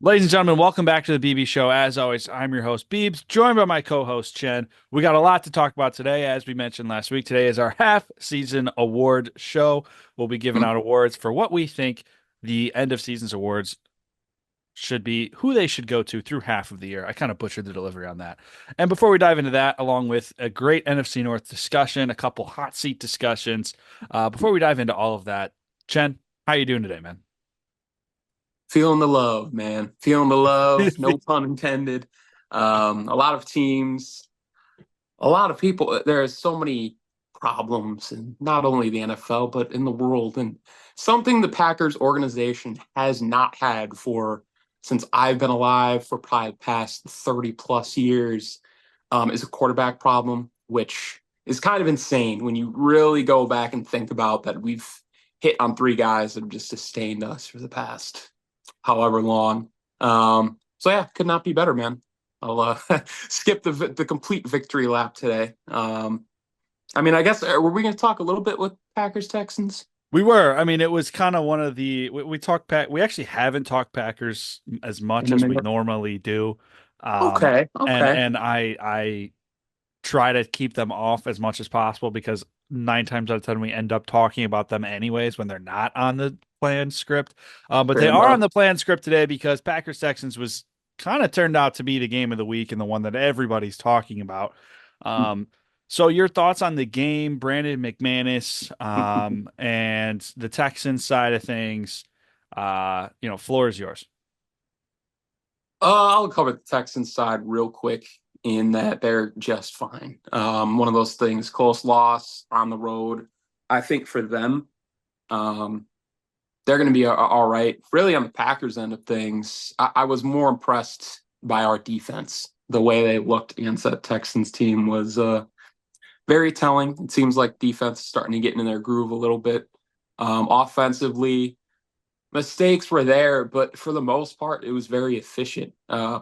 Ladies and gentlemen, welcome back to the BB-Scho. As always, I'm your host, Beebs, joined by my co-host, Chen. We got a lot to talk about today. As we mentioned last week, today is our half-season award show. We'll be giving out awards for what we think the end of seasons awards should be, who they should go to through half of the year. I kind of butchered the delivery on that. And before we dive into that, along with a great NFC North discussion, a couple hot seat discussions, before we dive into all of that, Chen, how you doing today, man? Feeling the love, man. Feeling the love, no pun intended. A lot of teams, a lot of people, there are so many problems in not only the NFL, but in the world. And something the Packers organization has not had for since I've been alive for probably the past 30 plus years is a quarterback problem, which is kind of insane when you really go back and think about that we've hit on three guys that have just sustained us for the past however long. So yeah, could not be better, man. I'll skip the complete victory lap today. I guess were we going to talk a little bit with Packers Texans? We were. I mean, it was kind of one of the we talked pack. We actually haven't talked Packers as much In a as we minute. normally do, Okay, and okay. I try to keep them off as much as possible because 9 times out of 10 we end up talking about them anyways when they're not on the planned script. But they Fair are on enough. the planned script today because Packers Texans was kind of turned out to be the game of the week and the one that everybody's talking about. Um, so your thoughts on the game, Brandon McManus, and the Texans side of things? Floor is yours. I'll cover the Texans side real quick in that they're just fine. One of those things, close loss on the road. I think for them, um, they're going to be all right. Really, on the Packers end of things, I was more impressed by our defense. The way they looked against that Texans team was very telling. It seems like defense is starting to get in their groove a little bit. Offensively, mistakes were there, but for the most part, it was very efficient.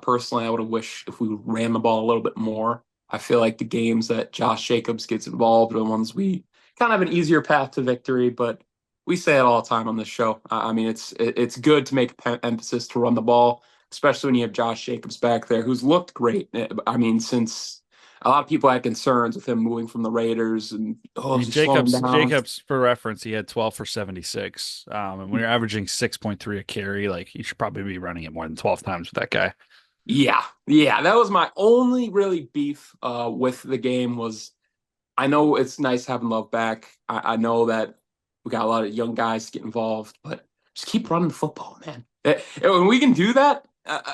Personally, I would have wished if we ran the ball a little bit more. I feel like the games that Josh Jacobs gets involved are the ones we kind of have an easier path to victory, but we say it all the time on this show. It's good to make emphasis to run the ball, especially when you have Josh Jacobs back there, who's looked great. Since a lot of people had concerns with him moving from the Raiders and I oh, mean, he's slowing down. Jacobs, for reference, he had 12 for 76. And when you're averaging 6.3 a carry, like you should probably be running it more than 12 times with that guy. Yeah, that was my only really beef with the game was I know it's nice having Love back. I know that we got a lot of young guys to get involved, but just keep running the football, man. When we can do that,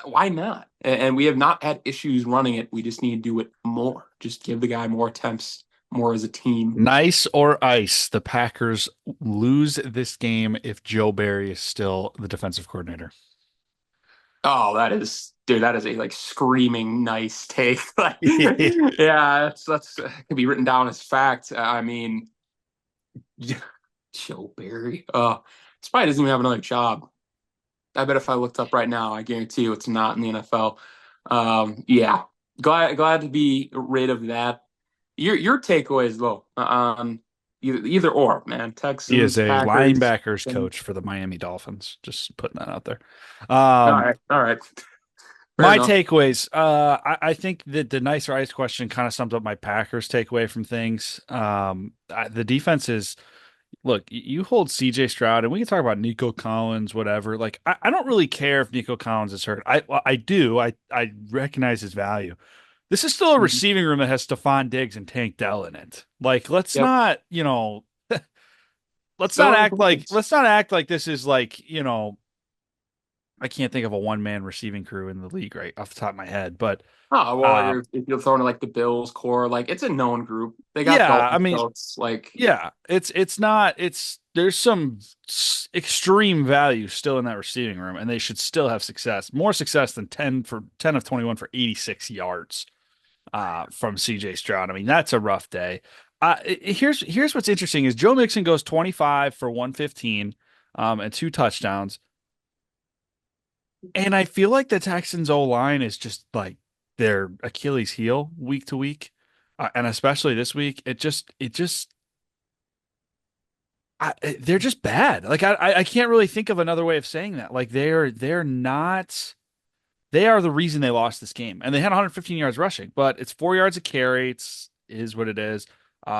why not? And we have not had issues running it. We just need to do it more. Just give the guy more attempts, more as a team. Nice or ice, the Packers lose this game if Joe Barry is still the defensive coordinator. Oh, dude, that is a like screaming nice take. Like, yeah, that's could be written down as fact. Joe Barry. This probably doesn't even have another job. I bet if I looked up right now, I guarantee you it's not in the NFL. Yeah, glad to be rid of that. Your takeaways though, either or, man. He is Texans, a Packers. linebackers All coach for the Miami Dolphins. Just putting that out there. right, all right, fair My enough. takeaways. I think that the nice or ice question kind of sums up my Packers takeaway from things. The defense is look, you hold CJ Stroud, and we can talk about Nico Collins, whatever. Like, I don't really care if Nico Collins is hurt. I do. I recognize his value. This is still a Mhm. receiving room that has Stephon Diggs and Tank Dell in it. Like, Yep, still any complaints? let's not act like this is like, I can't think of a one man receiving crew in the league right off the top of my head, but Oh well, uh, if you're throwing like the Bills core, like it's a known group. They got yeah, I Dalton mean, Schultz, like yeah, it's not there's some extreme value still in that receiving room, and they should still have success, more success than 10 of 21 for 86 yards from CJ Stroud. I mean, that's a rough day. Here's what's interesting is Joe Mixon goes 25 for 115 and two touchdowns, and I feel like the Texans O line is just like their Achilles heel week to week, and especially this week. They're just bad. Like I can't really think of another way of saying that. Like they're not. they are the reason they lost this game. And they had 115 yards rushing, but it's 4 yards a carry. It's is what it is.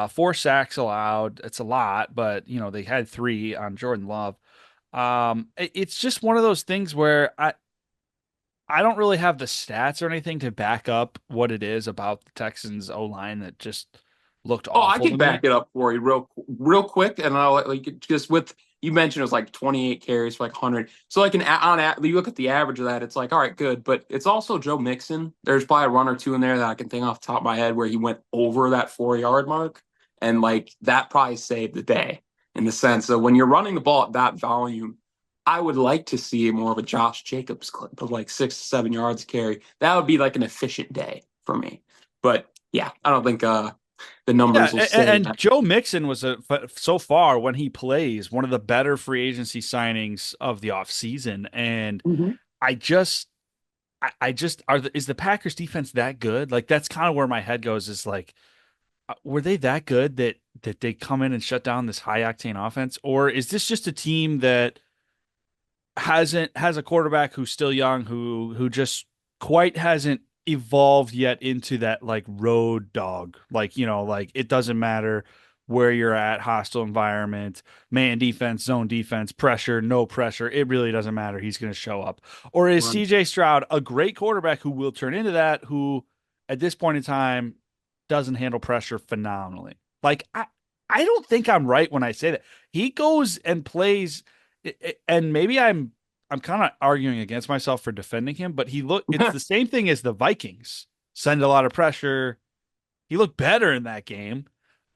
Four sacks allowed. It's a lot, but they had three on Jordan Love. It's just one of those things where I don't really have the stats or anything to back up what it is about the Texans O line that just looked Oh, I awful to can me. back it up for you real quick, and I'll like just with you mentioned it was like 28 carries for like 100. So like you look at the average of that, it's like all right, good, but it's also Joe Mixon. There's probably a run or two in there that I can think off the top of my head where he went over that 4 yard mark, and like that probably saved the day in the sense of when you're running the ball at that volume. I would like to see more of a Josh Jacobs clip of like 6 to 7 yards carry. That would be like an efficient day for me. But yeah, I don't think the Yeah, numbers will say and that. Joe Mixon was so far when he plays one of the better free agency signings of the offseason. And Mhm. I just I just is the Packers defense that good? Like that's kind of where my head goes is like were they that good that they come in and shut down this high octane offense, or is this just a team that has a quarterback who's still young who just quite hasn't evolved yet into that like road dog, like like it doesn't matter where you're at, hostile environment, man defense, zone defense, pressure, no pressure, it really doesn't matter, he's going to show up? Or is Right. CJ Stroud a great quarterback who will turn into that, who at this point in time doesn't handle pressure phenomenally? Like I don't think I'm right when I say that. He goes and plays, and maybe I'm kind of arguing against myself for defending him, but it's the same thing as the Vikings. Send a lot of pressure. He looked better in that game.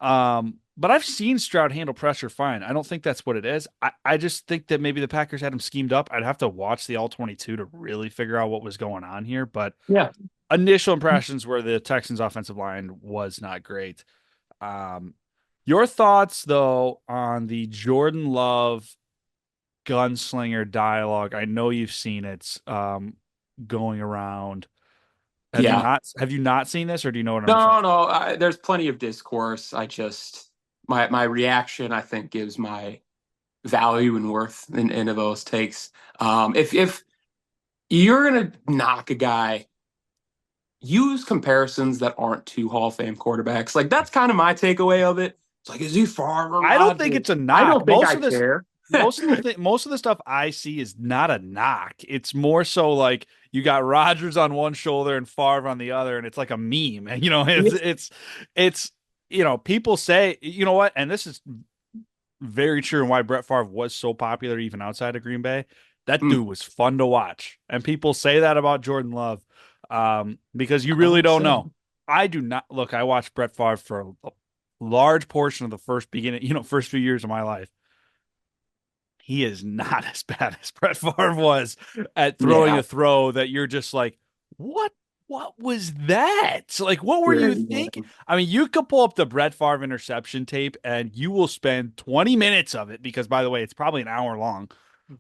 But I've seen Stroud handle pressure fine. I don't think that's what it is. I just think that maybe the Packers had him schemed up. I'd have to watch the all 22 to really figure out what was going on here. But Yeah. initial impressions were the Texans offensive line was not great. Um, your thoughts though on the Jordan Love gunslinger dialogue? I know you've seen it going around. Yeah. Have you not seen this, or do you know what I'm referring No, no. There's plenty of discourse. I just my reaction, I think, gives my value and worth into those takes. If you're gonna knock a guy, use comparisons that aren't two Hall of Fame quarterbacks. Like that's kind of my takeaway of it. It's like, is he Favre, I don't think it's Rodgers? a I knock. don't think I care. Most of the stuff I see is not a knock. It's more so like you got Rodgers on one shoulder and Favre on the other, and it's like a meme. And it's people say, you know what, and this is very true, and why Brett Favre was so popular even outside of Green Bay. That Mm, dude was fun to watch, and people say that about Jordan Love, because you I really will don't say. know. I do not look. I watched Brett Favre for a large portion of the first few years of my life. He is not as bad as Brett Favre was at throwing Yeah. a throw that you're just like, what? What was that? Like, what were Yeah. you thinking? I mean, you could pull up the Brett Favre interception tape and you will spend 20 minutes of it because, by the way, it's probably an hour long.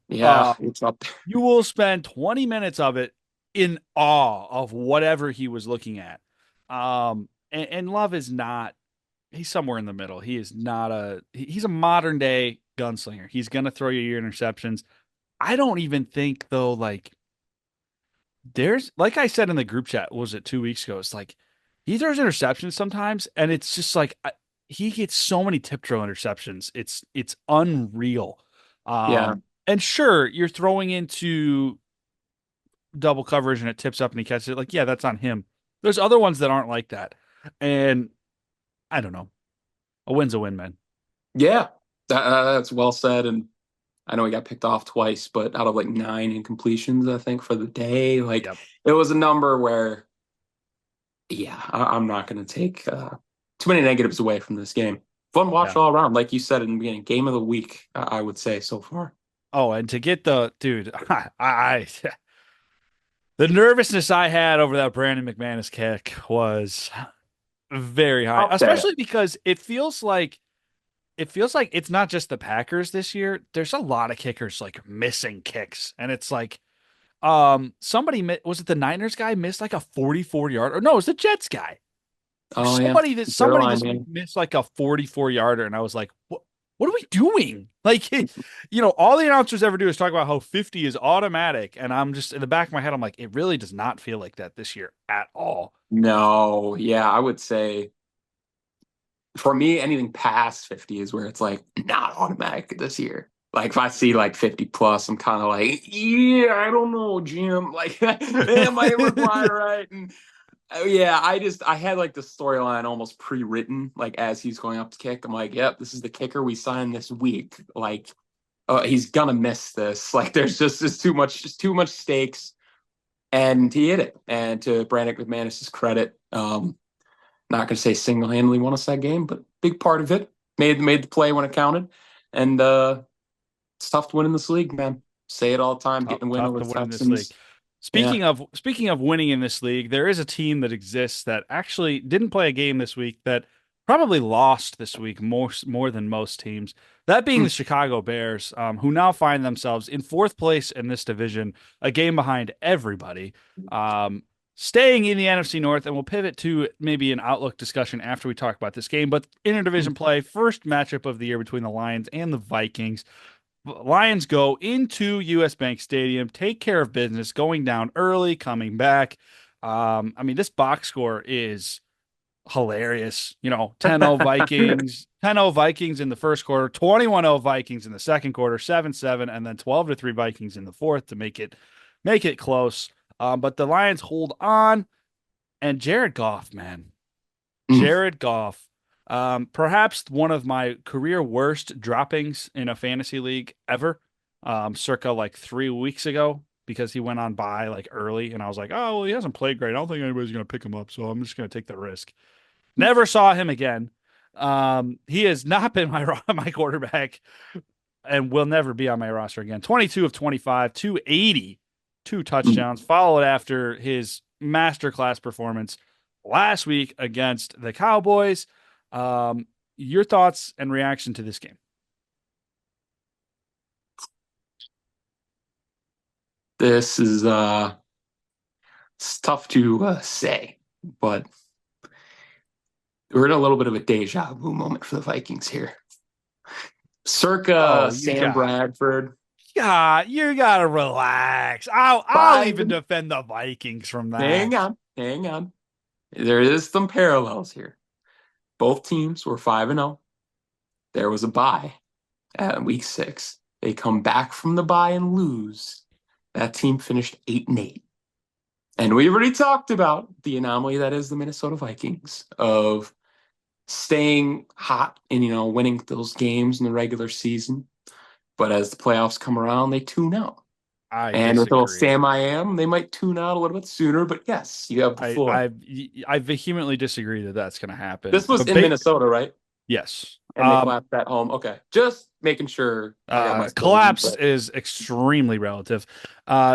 Yeah. Uh, It's up. you will spend 20 minutes of it in awe of whatever he was looking at. And Love is not, he's somewhere in the middle. He is not he's a modern day gunslinger. He's going to throw you your interceptions. I don't even think, though, like, there's, like I said in the group chat, was it 2 weeks ago? It's like he throws interceptions sometimes, and it's just like he gets so many tip drill interceptions. It's unreal. Yeah. And sure, you're throwing into double coverage and it tips up and he catches it. Like, yeah, that's on him. There's other ones that aren't like that. And I don't know. A win's a win, man. Yeah. That's well said. And I know he got picked off twice, but out of like 9 incompletions, I think, for the day, like Yep. it was a number where, yeah, I'm not going to take too many negatives away from this game. Fun Yeah. watch all around, like you said in the beginning. Game of the week, I would say so far. Oh, and to get the dude, the nervousness I had over that Brandon McManus kick was very high, Up there. especially because it feels like it's not just the Packers this year. There's a lot of kickers like missing kicks, and it's like was it the Niners guy missed like a 44 yard, or no, it was the Jets guy. Oh yeah, Somebody Caroline, this week man. missed like a 44 yarder, and I was like, what? what are we doing? Like, all the announcers ever do is talk about how 50 is automatic. And I'm just in the back of my head, I'm like, it really does not feel like that this year at all. No, yeah, I would say for me, anything past 50 is where it's like not automatic this year. Like if I see like 50 plus, I'm kind of like, yeah, I don't know, Jim. Like, am I reply right? And yeah, I had like the storyline almost pre-written, like as he's going up to kick. I'm like, yep, this is the kicker we signed this week. Like, he's gonna miss this. Like, there's just too much stakes, and he hit it. And to Brandon McManus's credit, not gonna say single-handedly won us that game, but big part of it. Made the play when it counted, and it's tough to win in this league, man. Say it all the time. Tough, Getting a win tough over to the win in this league. Texans. Yeah. Speaking of winning in this league, there is a team that exists that actually didn't play a game this week that probably lost this week more than most teams. That being the Mm. Chicago Bears, who now find themselves in fourth place in this division, a game behind everybody. Staying in the NFC North, and we'll pivot to maybe an outlook discussion after we talk about this game. But interdivision play, first matchup of the year between the Lions and the Vikings. Lions go into US Bank Stadium, take care of business, going down early, coming back. I mean, this box score is hilarious. 10-0 Vikings, 10-0 Vikings in the first quarter, 21-0 Vikings in the second quarter, 7-7, and then 12-3 Vikings in the fourth to make it close. But the Lions hold on, and Jared Goff, man. Mm. Jared Goff, perhaps one of my career worst droppings in a fantasy league ever, circa like 3 weeks ago, because he went on by like early, and I was like, oh, well, he hasn't played great. I don't think anybody's going to pick him up, so I'm just going to take the risk. Never saw him again. He has not been my quarterback and will never be on my roster again. 22 of 25, 280, two Mm. touchdowns, followed after his masterclass performance last week against the Cowboys. Your thoughts and reaction to this game? This is it's tough to say, but we're in a little bit of a deja vu moment for the Vikings here. Circa Oh, you Sam got, Bradford, yeah, you gotta relax. I'll five even and defend the Vikings from that. hang on. There is some parallels here. Both teams were 5-0. There was a bye at week 6. They come back from the bye and lose. That team finished 8-8. And we already talked about the anomaly that is the Minnesota Vikings of staying hot and winning those games in the regular season. But as the playoffs come around, they tune out. I And with little disagree. Sam I am, they might tune out a little bit sooner. But yes, you have the I floor. I I vehemently disagree that that's going to happen. This was But in Minnesota, right? yes. And they collapsed at home. Okay, just making sure I got my spellings Collapse right. is extremely relative.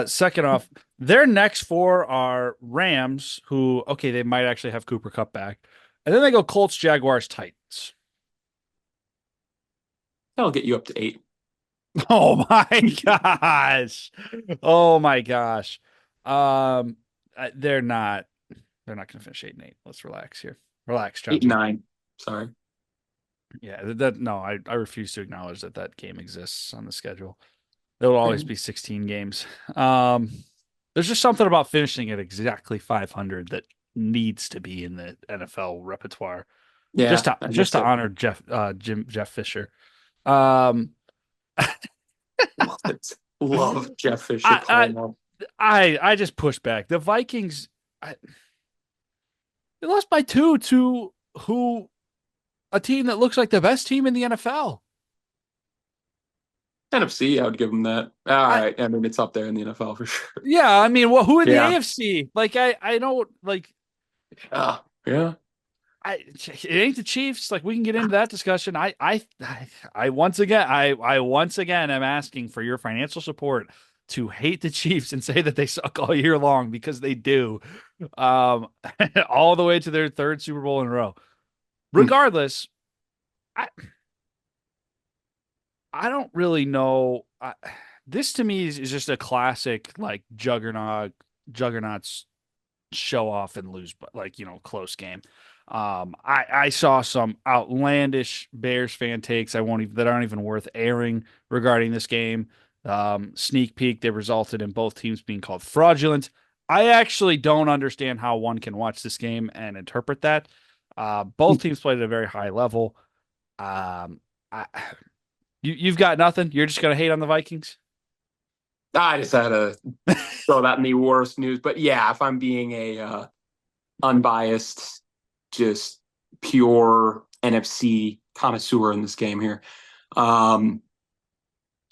Second off, their next four are Rams, who, okay, they might actually have Cooper Cup back. And then they go Colts, Jaguars, Titans. That'll get you up to 8. Oh my gosh. Oh my gosh. Um, they're not going to finish 8-8. Let's relax here. Relax, 8 and Chauncey. 9. Sorry. Yeah, no, I refuse to acknowledge that that game exists on the schedule. There will always be 16 games. Um, there's just something about finishing at exactly 500 that needs to be in the NFL repertoire, just Yeah, to I just miss to it. honor Jeff Fisher. Um, Love it. Love Jeff Fisher I calling out. I just push back. The Vikings, they lost by 2 to who a team that looks like the best team in the NFL. NFC, I would give them that. All I right. I mean, it's up there in the NFL for sure. Yeah, I mean, well, who in the Yeah. AFC? Like I don't like Yeah. it ain't the Chiefs. Like we can get into that discussion. I once again I once again am asking for your financial support to hate the Chiefs and say that they suck all year long because they do. Um all the way to their third Super Bowl in a row. Mm. Regardless, I I don't really know. This to me is just a classic like juggernauts show off and lose, but close game. I saw some outlandish Bears fan takes that aren't even worth airing regarding this game. Sneak peek, they resulted in both teams being called fraudulent. I actually don't understand how one can watch this game and interpret that. Both teams played at a very high level. Um, I, you've got nothing. You're just gonna hate on the Vikings. I just had to throw that in the worst news. But yeah, if I'm being a unbiased, just pure NFC connoisseur in this game here, um,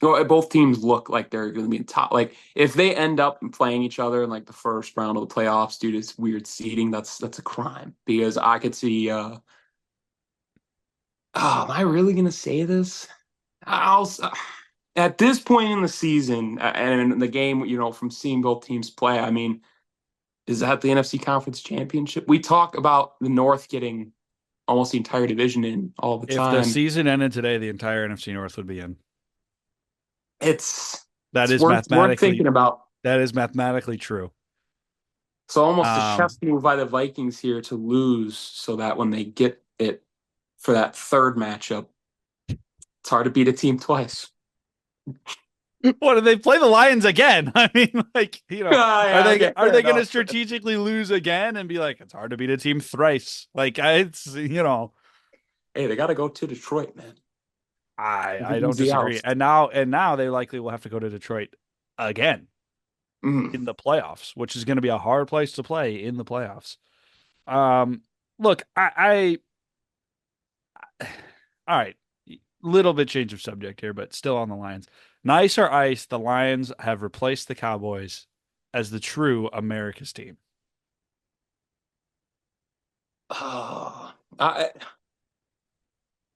well, both teams look like they're going to be in top. Like if they end up playing each other in like the first round of the playoffs due to this weird seeding, that's a crime because I could see. Oh, am I really going to say this? I'll at this point in the season and in the game, from seeing both teams play, I mean, is that the NFC Conference Championship? We talk about the North getting almost the entire division in all the If the time. season ended today, the entire NFC North would be in. It's That it's is worth thinking mathematically about. that is mathematically true. So almost a Um, chess move by the Vikings here to lose, so that when they get it for that third matchup, it's hard to beat a team twice. what do they play the Lions again? I mean, are Yeah, they okay, are fair they going to enough. strategically lose again and be like, it's hard to beat a team thrice? It's. Hey, they got to go to Detroit, man. I don't Easy disagree. house. And now they likely will have to go to Detroit again Mm. in the playoffs, which is going to be a hard place to play in the playoffs. Um, Look, all right, little bit change of subject here, but still on the Lions. Nice or ice, the Lions have replaced the Cowboys as the true America's team. Oh, I'm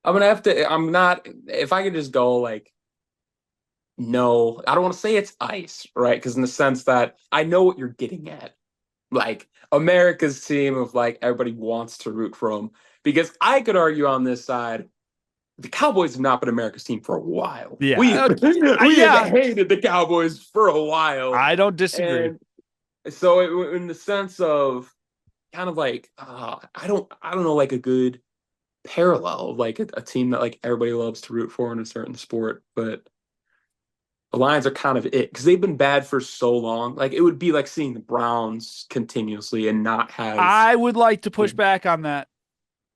gonna have to. I'm not. If I could just go like, no, I don't want to say it's ice, right? Because in the sense that I know what you're getting at, like America's team of like everybody wants to root for them. Because I could argue on this side, the Cowboys have not been America's team for a while. We Yeah, we have yeah, hated the Cowboys for a while, I don't disagree. and so in the sense of kind of like I don't know like a good parallel of like a team that like everybody loves to root for in a certain sport, but the Lions are kind of it because they've been bad for so long. Like it would be like seeing the Browns continuously and not have. I would like to push back on that.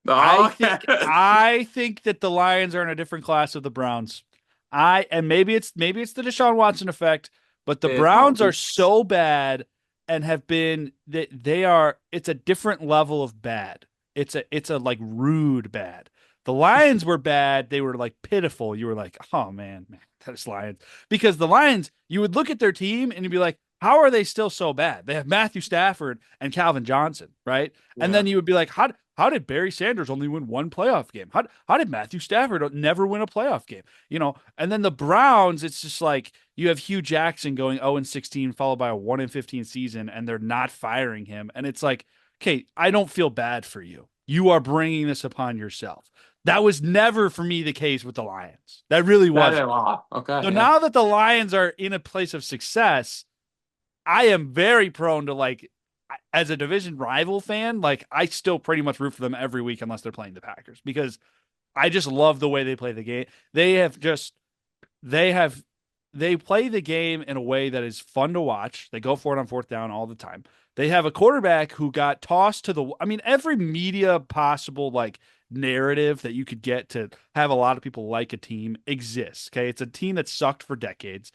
I Oh, think I think that the Lions are in a different class of the Browns. And maybe it's the Deshaun Watson effect, but the no, Browns are so bad and have been that they are it's a different level of bad. It's a like rude bad. The Lions were bad. They were like pitiful. You were like, oh man, that's Lions. Because the Lions, you would look at their team and you'd be like, how are they still so bad? They have Matthew Stafford and Calvin Johnson, right? And yeah, then you would be like, how did Barry Sanders only win one playoff game? How did Matthew Stafford never win a playoff game? And then the Browns, it's just like you have Hugh Jackson going 0-16, followed by a 1-15 season, and they're not firing him. And it's like, okay, I don't feel bad for you. You are bringing this upon yourself. That was never for me the case with the Lions. That really that is wasn't. a lot. Okay, So yeah, now that the Lions are in a place of success, I am very prone to like as a division rival fan, like I still pretty much root for them every week unless they're playing the Packers because I just love the way they play the game. They have just they have they play the game in a way that is fun to watch. They go for it on fourth down all the time. They have a quarterback who got tossed to the I mean every media possible like narrative that you could get to have a lot of people like a team exists. Okay. It's a team that sucked for decades.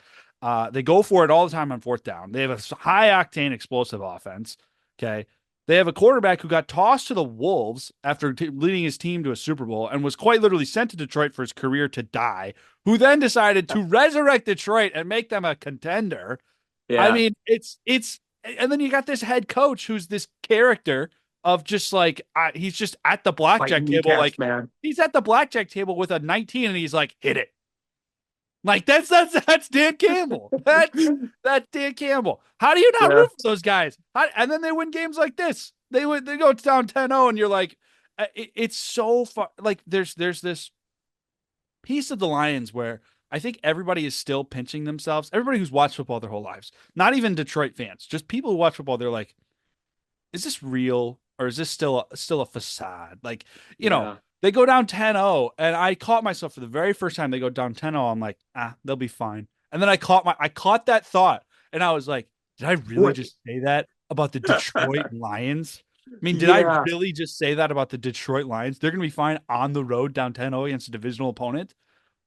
They go for it all the time on fourth down. They have a high octane explosive offense. Okay. They have a quarterback who got tossed to the Wolves after leading his team to a Super Bowl and was quite literally sent to Detroit for his career to die, who then decided to resurrect Detroit and make them a contender. I yeah, mean, and then you got this head coach who's this character of just like he's just at the like blackjack table, kneecaps, like man. he's at the blackjack table with a 19, and he's like, hit it. Like that's Dan Campbell. That's Dan Campbell. How do you not Yeah, root for those guys? And then they win games like this. They go down 10-0 and you're like, it's so far. Like there's this piece of the Lions where I think everybody is still pinching themselves. Everybody who's watched football their whole lives, not even Detroit fans, just people who watch football. They're like, is this real or is this still a facade? Like, Yeah. they go down 10-0 and I caught myself for the very first time they go down 10-0. I'm like, they'll be fine. And then I caught that thought and I was like, did I really Wait. just say that about the Detroit Lions? I mean, did I Yeah. really just say that about the Detroit Lions? They're going to be fine on the road down 10-0 against a divisional opponent.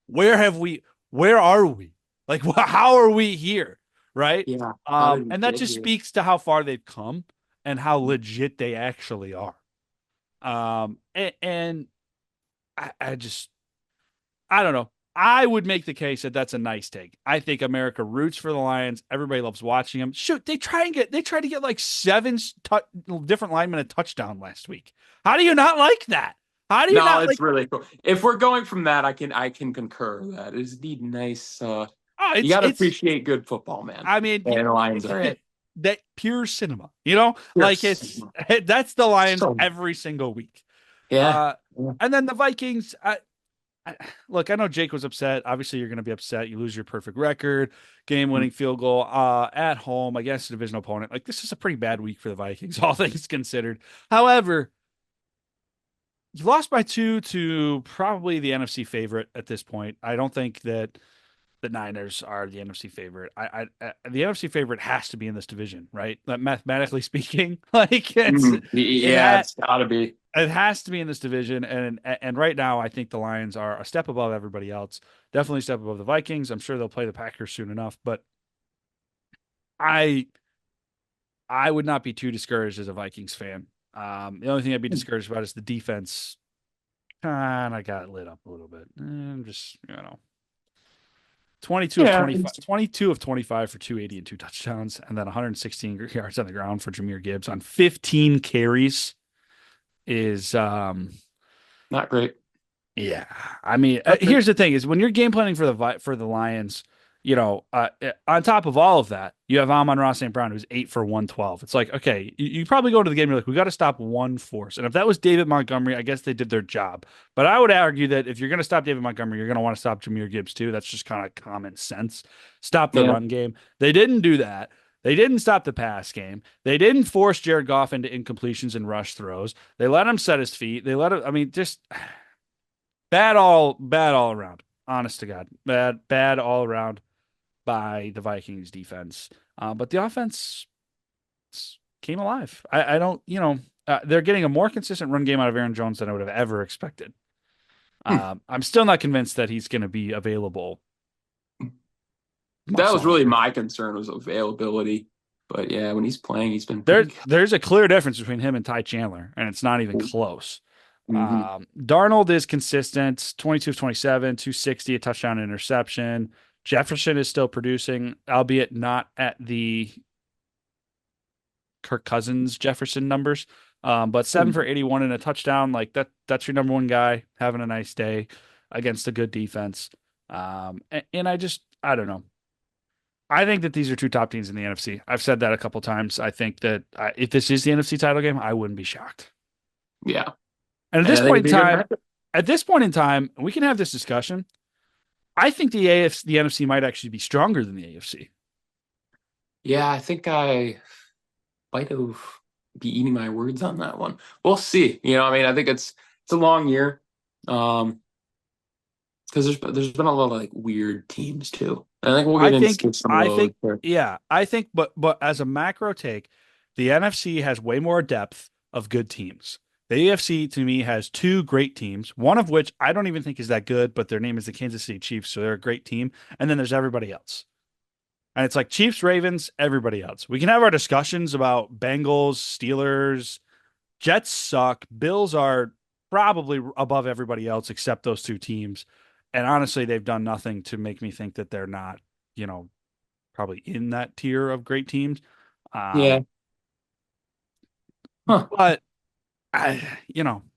Where have we where are we? Like how are we here? Right? Yeah. How did we And that get just here? speaks to how far they've come and how legit they actually are. And I just I don't know. I would make the case that that's a nice take. I think America roots for the Lions. Everybody loves watching them. Shoot, they tried to get like different linemen a touchdown last week. How do you not like that? How do you No, not it's like? really cool. If we're going from that, I can concur that it's indeed nice. Oh, You got to it's. appreciate good football, man. I mean, And the Lions are it. that pure cinema. Like Yes. that's the Lions So every single week. yeah. Uh, Yeah. and then the Vikings. Look, I know Jake was upset. Obviously, you're going to be upset. You lose your perfect record, game-winning field goal at home against a divisional opponent. Like this is a pretty bad week for the Vikings, all things considered. However, you lost by 2 to probably the NFC favorite at this point. I don't think that the Niners are the NFC favorite. The NFC favorite has to be in this division, right? Like, mathematically speaking, like it Yeah, had it's gotta be. it has to be in this division, and right now I think the Lions are a step above everybody else. Definitely a step above the Vikings. I'm sure they'll play the Packers soon enough, but I I would not be too discouraged as a Vikings fan. The only thing I'd be discouraged about is the defense kind of got lit up a little bit. And just 22 of Yeah. 25, 22 of 25 for 280 and 2 touchdowns, and then 116 yards on the ground for Jahmyr Gibbs on 15 carries is Not great. yeah. I mean, Not great. here's the thing: is when you're game planning for the Lions, on top of all of that, you have Amon-Ra St. Brown who's 8 for 112. It's like, okay, you probably go into the game, you're like, we got to stop one force. And if that was David Montgomery, I guess they did their job. But I would argue that if you're going to stop David Montgomery, you're going to want to stop Jahmyr Gibbs too. That's just kind of common sense. Stop the Yeah. run game. They didn't do that. They didn't stop the pass game. They didn't force Jared Goff into incompletions and rush throws. They let him set his feet. They let him. I mean, just bad all around. Honest to God, bad all around by the Vikings defense. But the offense came alive. I don't, they're getting a more consistent run game out of Aaron Jones than I would have ever expected. Hmm. I'm still not convinced that he's going to be available That much was longer. really my concern was availability. But yeah, when he's playing, he's been pretty There's a clear difference between him and Ty Chandler, and it's not even good. close. Mm-hmm. Darnold is consistent, 22 of 27, 260, a touchdown interception. Jefferson is still producing, albeit not at the Kirk Cousins Jefferson numbers. But 7 for 81 and a touchdown, like that's your number one guy having a nice day against a good defense. And I don't know. I think that these are two top teams in the NFC. I've said that a couple times. I think that if this is the NFC title game, I wouldn't be shocked. Yeah. And And I think it'd be a good matchup. at this point in time, we can have this discussion. I think the NFC might actually be stronger than the AFC. Yeah, I think I might have be eating my words on that one. We'll see. I mean, I think it's a long year. Because there's been a lot of like weird teams too. I think we'll I get think into some of I those. think yeah, I think but as a macro take, the NFC has way more depth of good teams. The AFC to me has two great teams, one of which I don't even think is that good, but their name is the Kansas City Chiefs, so they're a great team. And then there's everybody else. And it's like Chiefs, Ravens, everybody else. We can have our discussions about Bengals, Steelers, Jets suck. Bills are probably above everybody else except those two teams. And honestly, they've done nothing to make me think that they're not, probably in that tier of great teams. Yeah. Um, Huh. but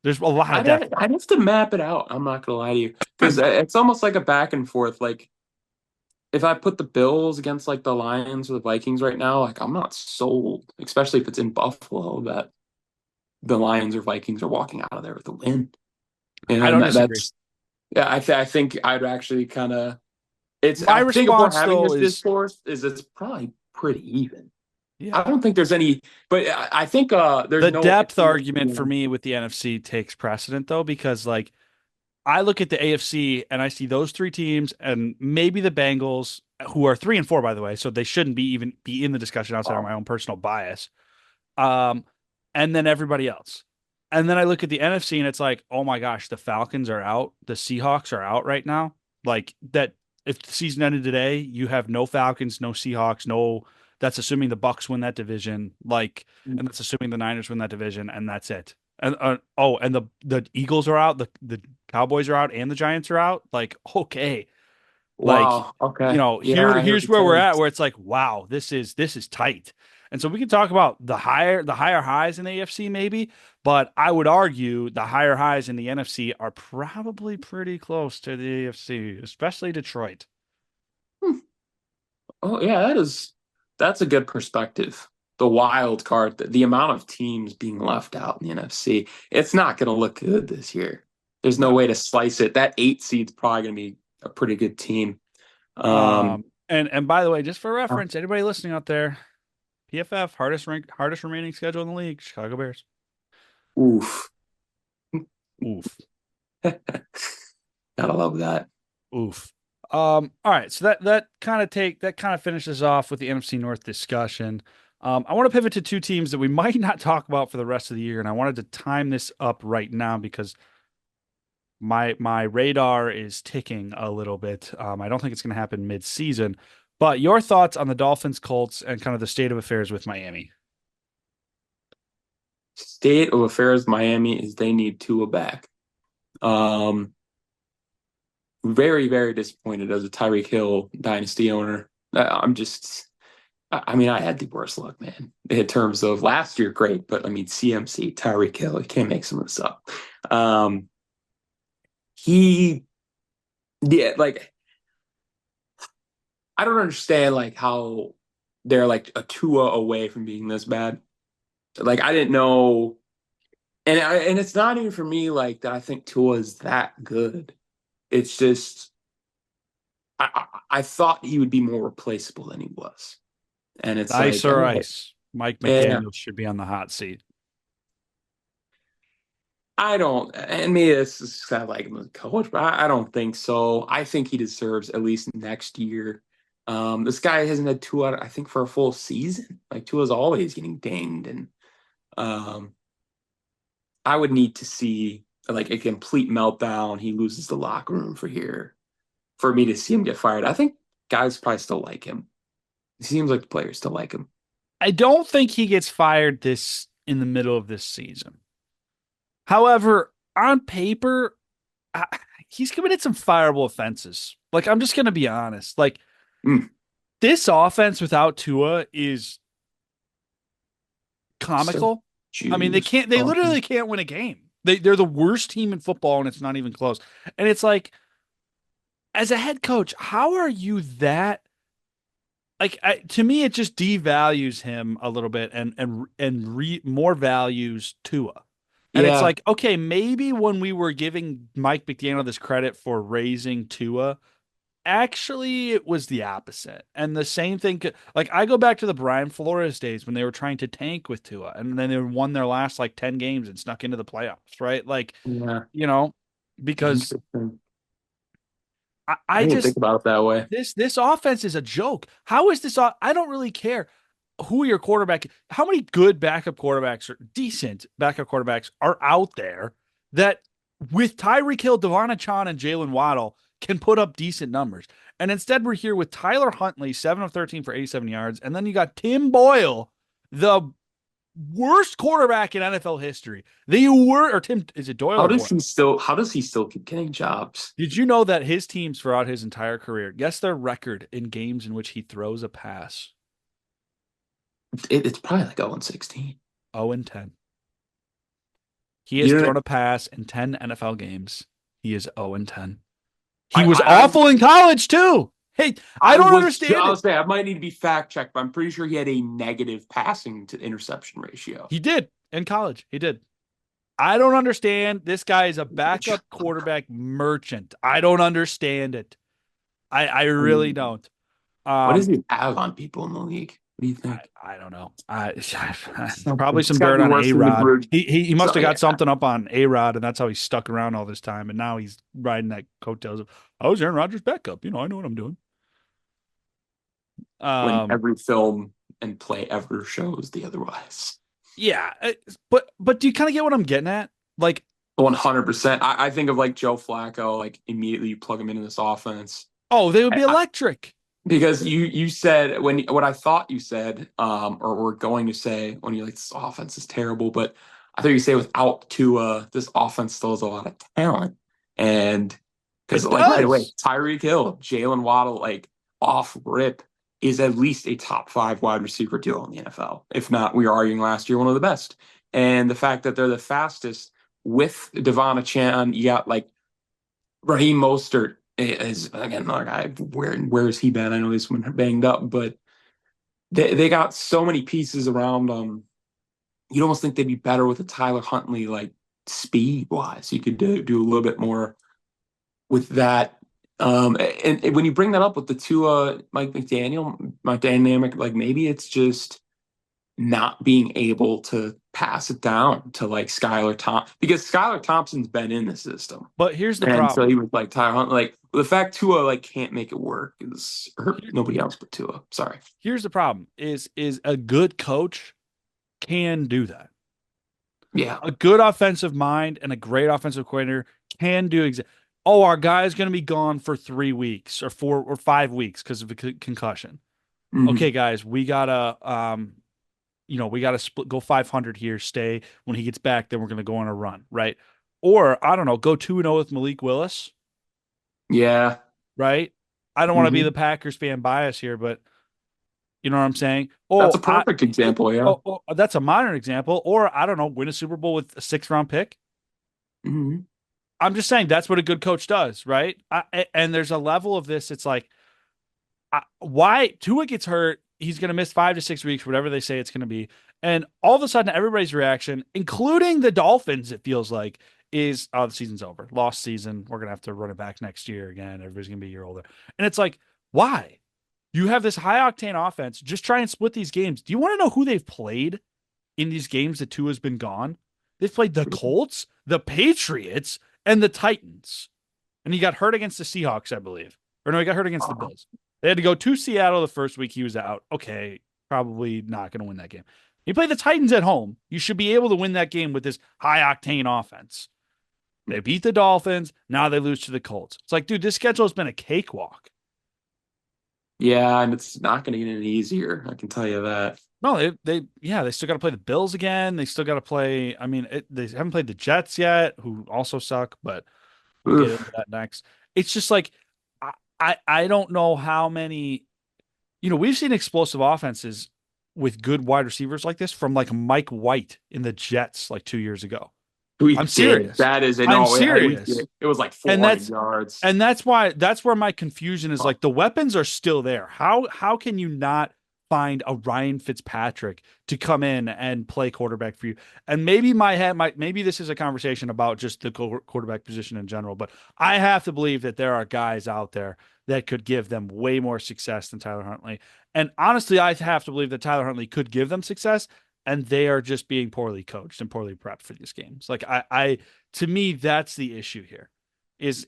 there's a lot of depth. I'd have to map it out. I'm not gonna lie to you. Because it's almost like a back and forth. Like if I put the Bills against like the Lions or the Vikings right now, like I'm not sold, especially if it's in Buffalo, that the Lions or Vikings are walking out of there with a win. I And don't disagree. that's yeah, I think I'd actually kind of it's My I think if we're response having though this is discourse is it's probably pretty even. I Yeah. don't think there's any, but I think there's The no. depth argument for me with the NFC takes precedent though, because like I look at the AFC and I see those three teams and maybe the Bengals, who are 3-4 by the way, so they shouldn't be even be in the discussion outside of Oh, my own personal bias. Um, and then everybody else. And then I look at the NFC and it's like, oh my gosh, the Falcons are out, the Seahawks are out right now. Like that, if the season ended today, you have no Falcons, no Seahawks, no. That's assuming the Bucks win that division, like, and that's assuming the Niners win that division, and that's it. And and the Eagles are out, the Cowboys are out, and the Giants are out. Like, okay, like, wow. Okay. Yeah, I hear what here's you're where we're saying. at, where it's like, wow, this is tight. And so we can talk about the higher highs in the AFC maybe, but I would argue the higher highs in the NFC are probably pretty close to the AFC, especially Detroit. Hmm. Oh yeah, that's a good perspective. The wild card, the amount of teams being left out in the NFC, it's not going to look good this year. There's no No. way to slice it. That 8 seed's probably going to be a pretty good team. And by the way, just for reference, anybody listening out there, PFF hardest remaining schedule in the league, Chicago Bears. Oof. Oof. Gotta love that. Oof. All right, so that kind of finishes off with the NFC North discussion. I want to pivot to two teams that we might not talk about for the rest of the year, and I wanted to time this up right now because my radar is ticking a little bit. I don't think it's going to happen mid-season, but your thoughts on the Dolphins, Colts, and kind of the state of affairs with Miami? State of affairs Miami is they need Tua back. Um, very, very disappointed as a Tyreek Hill dynasty owner. I'm just, I mean, I had the worst luck, man, in terms of last year, great, but I mean, CMC, Tyreek Hill, you can't make some of this up. Um, he, yeah, like, I don't understand, like, how they're like a Tua away from being this bad. Like, I didn't know, and it's not even for me, like, that I think Tua is that good. It's just, I thought he would be more replaceable than he was. And it's Nice like, or oh, ice? Mike yeah, McDaniel should be on the hot seat. I don't, and maybe this is kind of like him as a coach, but I don't think so. I think he deserves at least next year. This guy hasn't had Tua, I think, for a full season. Like Tua's always getting dinged, and um, I would need to see like a complete meltdown. He loses the locker room for me to see him get fired. I think guys probably still like him. It seems like the players still like him. I don't think he gets fired this in the middle of this season. However, on paper, I, he's committed some fireable offenses. Like, I'm just going to be honest. Like, Mm, this offense without Tua is so comical. I mean, Jews. they literally can't win a game. They're the worst team in football, and it's not even close. And it's like, as a head coach, how are you that? Like, to me, it just devalues him a little bit, and more values Tua. And it's Yeah, like, okay, maybe when we were giving Mike McDaniel this credit for raising Tua, actually it was the opposite. And the same thing, like I go back to the Brian Flores days when they were trying to tank with Tua, and then they won their last like 10 games and snuck into the playoffs, right? Like, yeah. you know, because Interesting. I I didn't even think just about it that way. this offense is a joke. How is this? I don't really care who your quarterback. How many good backup quarterbacks or decent backup quarterbacks are out there that with Tyreek Hill, Devon Chan, and Jalen Waddle can put up decent numbers. And instead, we're here with Tyler Huntley, 7 of 13 for 87 yards, and then you got Tim Boyle, the worst quarterback in NFL history. The word or Tim is it Doyle or Boyle? How does he still keep getting jobs? Did you know that his teams throughout his entire career, guess their record in games in which he throws a pass? It's probably like 0-16. 0-10. He has You know, thrown a pass in 10 NFL games. He is 0-10. He I, was I, awful in college too. Hey, I I don't was understand it. just say I might need to be fact checked, but I'm pretty sure he had a negative passing to interception ratio. He did in college. He did. I don't understand. This guy is a backup quarterback merchant. I don't understand it. I I really mean, don't. what does Um, he have on people in the league? do you think? I don't know. Probably It's some got to dirt be on worse than the A-Rod. Brewers. He must So have yeah, got something up on A-Rod, and that's how he's stuck around all this time. And now he's riding that coattails of, I was Aaron Rodgers' backup. I know what I'm doing. when Um, every film and play ever shows the otherwise. yeah, but do you kind of get what I'm getting at? Like, 100%. I think of like Joe Flacco, like immediately you plug him into this offense. oh, they would be I, electric. because you said when what I thought you said, or were going to say when you like this offense is terrible, but I thought you say without Tua, this offense still has a lot of talent. And because It like right away, does. Tyreek Hill, Jalen Waddle, like off rip is at least a top five wide receiver duo in the NFL. If not, we were arguing last year one of the best. And the fact that they're the fastest with Devon Chan, you got like Raheem Mostert is again like where's he been? I know he's been banged up, but they got so many pieces around them. You'd almost think they'd be better with a Tyler Huntley like speed wise. You could do a little bit more with that. And when you bring that up with the two Mike McDaniel, my dynamic, like maybe it's just not being able to pass it down to like Skylar Thompson because Skylar Thompson's been in the system. But here's the And so problem. he was like Tyler Hunt, like the fact Tua like can't make it work is hurt Here- nobody else but Tua. Sorry. Here's the problem is a good coach can do that. Yeah. A good offensive mind and a great offensive coordinator can do oh, our guy's going to be gone for 3 weeks or 4 or 5 weeks because of a concussion. Okay, Hmm. guys, we gotta we gotta split, go 500 here, stay. When he gets back, then we're gonna go on a run, right? Or I don't know, go 2-0 with Malik Willis, Yeah. right? I don't want to be the Hmm. Packers fan bias here, but you know what I'm saying? That's a perfect example. Yeah. That's a modern example. Or I don't know, win a Super Bowl with a 6th round pick. Hmm. I'm just saying that's what a good coach does, right? And there's a level of this. It's like, why Tua gets hurt, he's going to miss 5 to 6 weeks, whatever they say it's going to be. And all of a sudden, everybody's reaction, including the Dolphins, it feels like, is, oh, the season's over. Lost season. We're going to have to run it back next year again. Everybody's going to be a year older. And it's like, why? You have this high octane offense. Just try and split these games. Do you want to know who they've played in these games that Tua's been gone? They've played the Colts, the Patriots, and the Titans. And he got hurt against the Seahawks, I believe. Or no, he got hurt against the Uh, Bills. They had to go to Seattle the first week he was out. Okay, probably not going to win that game. He played the Titans at home. You should be able to win that game with this high octane offense. They beat the Dolphins. Now they lose to the Colts. It's like, dude, this schedule has been a cakewalk. yeah, and it's not going to get any easier. I can tell you that. No, they still got to play the Bills again. They still got to play. I mean, they haven't played the Jets yet, who also suck, but we'll get into Oof. that next. It's just like, I don't know how many. We've seen explosive offenses with good wide receivers like this from like Mike White in the Jets like 2 years ago. We I'm did. serious. That is a I'm no. We serious. did. It was like And 400 yards. that's where my confusion is, like, the weapons are still there. How can you not find a Ryan Fitzpatrick to come in and play quarterback for you? And maybe maybe this is a conversation about just the quarterback position in general, but I have to believe that there are guys out there that could give them way more success than Tyler Huntley. And honestly, I have to believe that Tyler Huntley could give them success, and they are just being poorly coached and poorly prepped for these games. Like, to me, that's the issue here. Is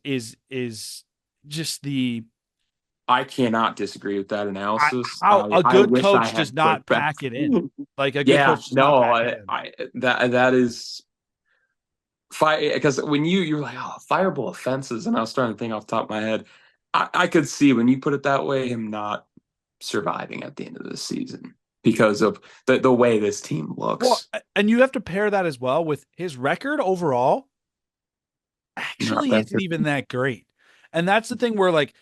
just the I cannot disagree with that analysis. how a I good wish I coach does had not put back. pack it in. Like, a good Yeah, coach does not no, pack it in. that is fire because when you're like, oh, fireable offenses, and I was trying to think off the top of my head, I could see when you put it that way, him not surviving at the end of the season because of the way this team Well, looks. and you have to pair that as well with his record overall Not actually that isn't even that great. And that's the thing where, like,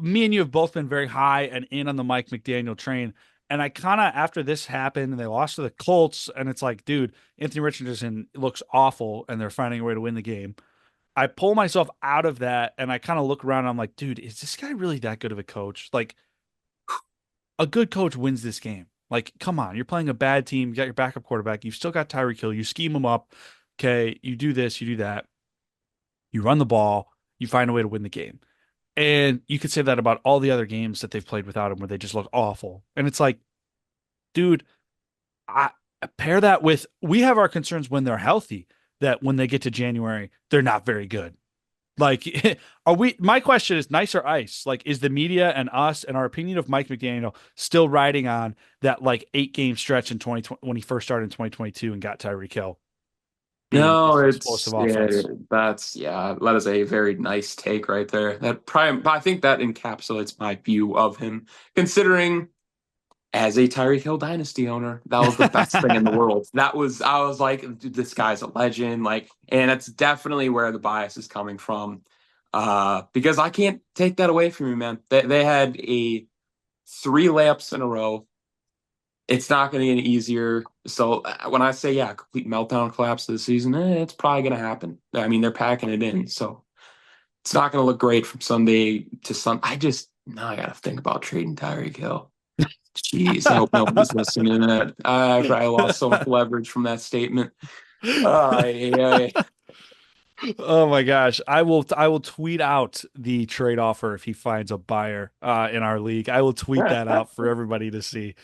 me and you have both been very high and in on the Mike McDaniel train. And I kind of, after this happened and they lost to the Colts, and it's like, dude, Anthony Richardson looks awful and they're finding a way to win the game. I pull myself out of that and I kind of look around. And I'm like, dude, is this guy really that good of a coach? Like, a good coach wins this game. Like, come on, you're playing a bad team. You got your backup quarterback. You've still got Tyreek Hill. You scheme him up. Okay, you do this, you do that. You run the ball. You find a way to win the game. And you could say that about all the other games that they've played without him, where they just look awful. And it's like, dude, I pair that with we have our concerns when they're healthy, that when they get to January, they're not very good. Like, are we? My question is, nice or ice? Like, is the media and us and our opinion of Mike McDaniel still riding on that like 8 game stretch in 2020 when he first started in 2022 and got Tyreek Hill being No, this it's explosive yeah, offense? that's yeah, that is a very nice take right there. That prime, I think that encapsulates my view of him, considering as a Tyreek Hill dynasty owner, that was the best thing in the world. That was I was like, dude, this guy's a legend. Like, and it's definitely where the bias is coming from. Because I can't take that away from you, man. They had a 3 layups in a row. It's not going to get easier. So when I say yeah, complete meltdown collapse of the season, it's probably going to happen. I mean, they're packing it in, so it's not going to look great from Sunday to Sunday. I just now I got to think about trading Tyreek Hill. Jeez, I hope nobody's listening to that. I lost so much leverage from that statement. Yeah. Oh my gosh. I will tweet out the trade offer if he finds a buyer in our league. I will tweet that out for everybody to see.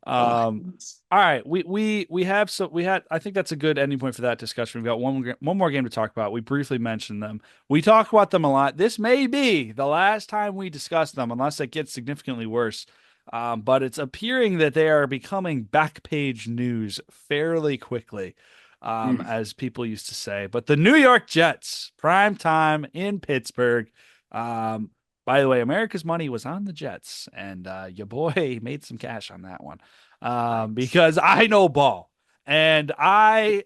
Oh, Um, all right, we have so we had I think that's a good ending point for that discussion. We've got one more game to talk about. We briefly mentioned them. We talk about them a lot. This may be the last time we discuss them, unless it gets significantly worse. But it's appearing that they are becoming back page news fairly quickly, mm, as people used to say. But the New York Jets, prime time in Pittsburgh. Um, by the way, America's money was on the Jets, and your boy made some cash on that one, nice. because I know ball, and I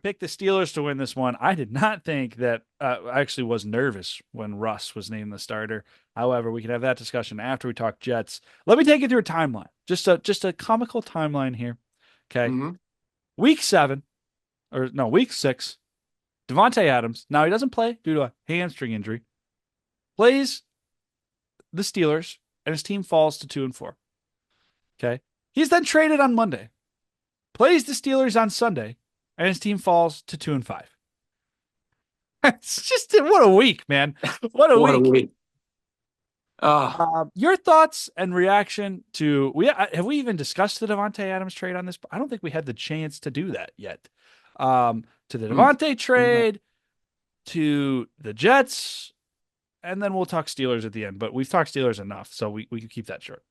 picked the Steelers to win this one. I did not think that. I actually was nervous when Russ was named the starter. However, we can have that discussion after we talk Jets. Let me take you through a timeline, just a comical timeline here. Okay, Hmm. week 7 or no, week 6. Devontae Adams. Now he doesn't play due to a hamstring injury. Plays the Steelers, and his team falls to 2-4. Okay. He's then traded on Monday, plays the Steelers on Sunday, and his team falls to 2-5. It's just what a week, man. What a What a week. week. Uh, Your thoughts and reaction to we have we even discussed the Devontae Adams trade on this? I don't think we had the chance to do that yet. To the mm. Devontae trade, to the Jets, and then we'll talk Steelers at the end. But we've talked Steelers enough, so we can keep that short.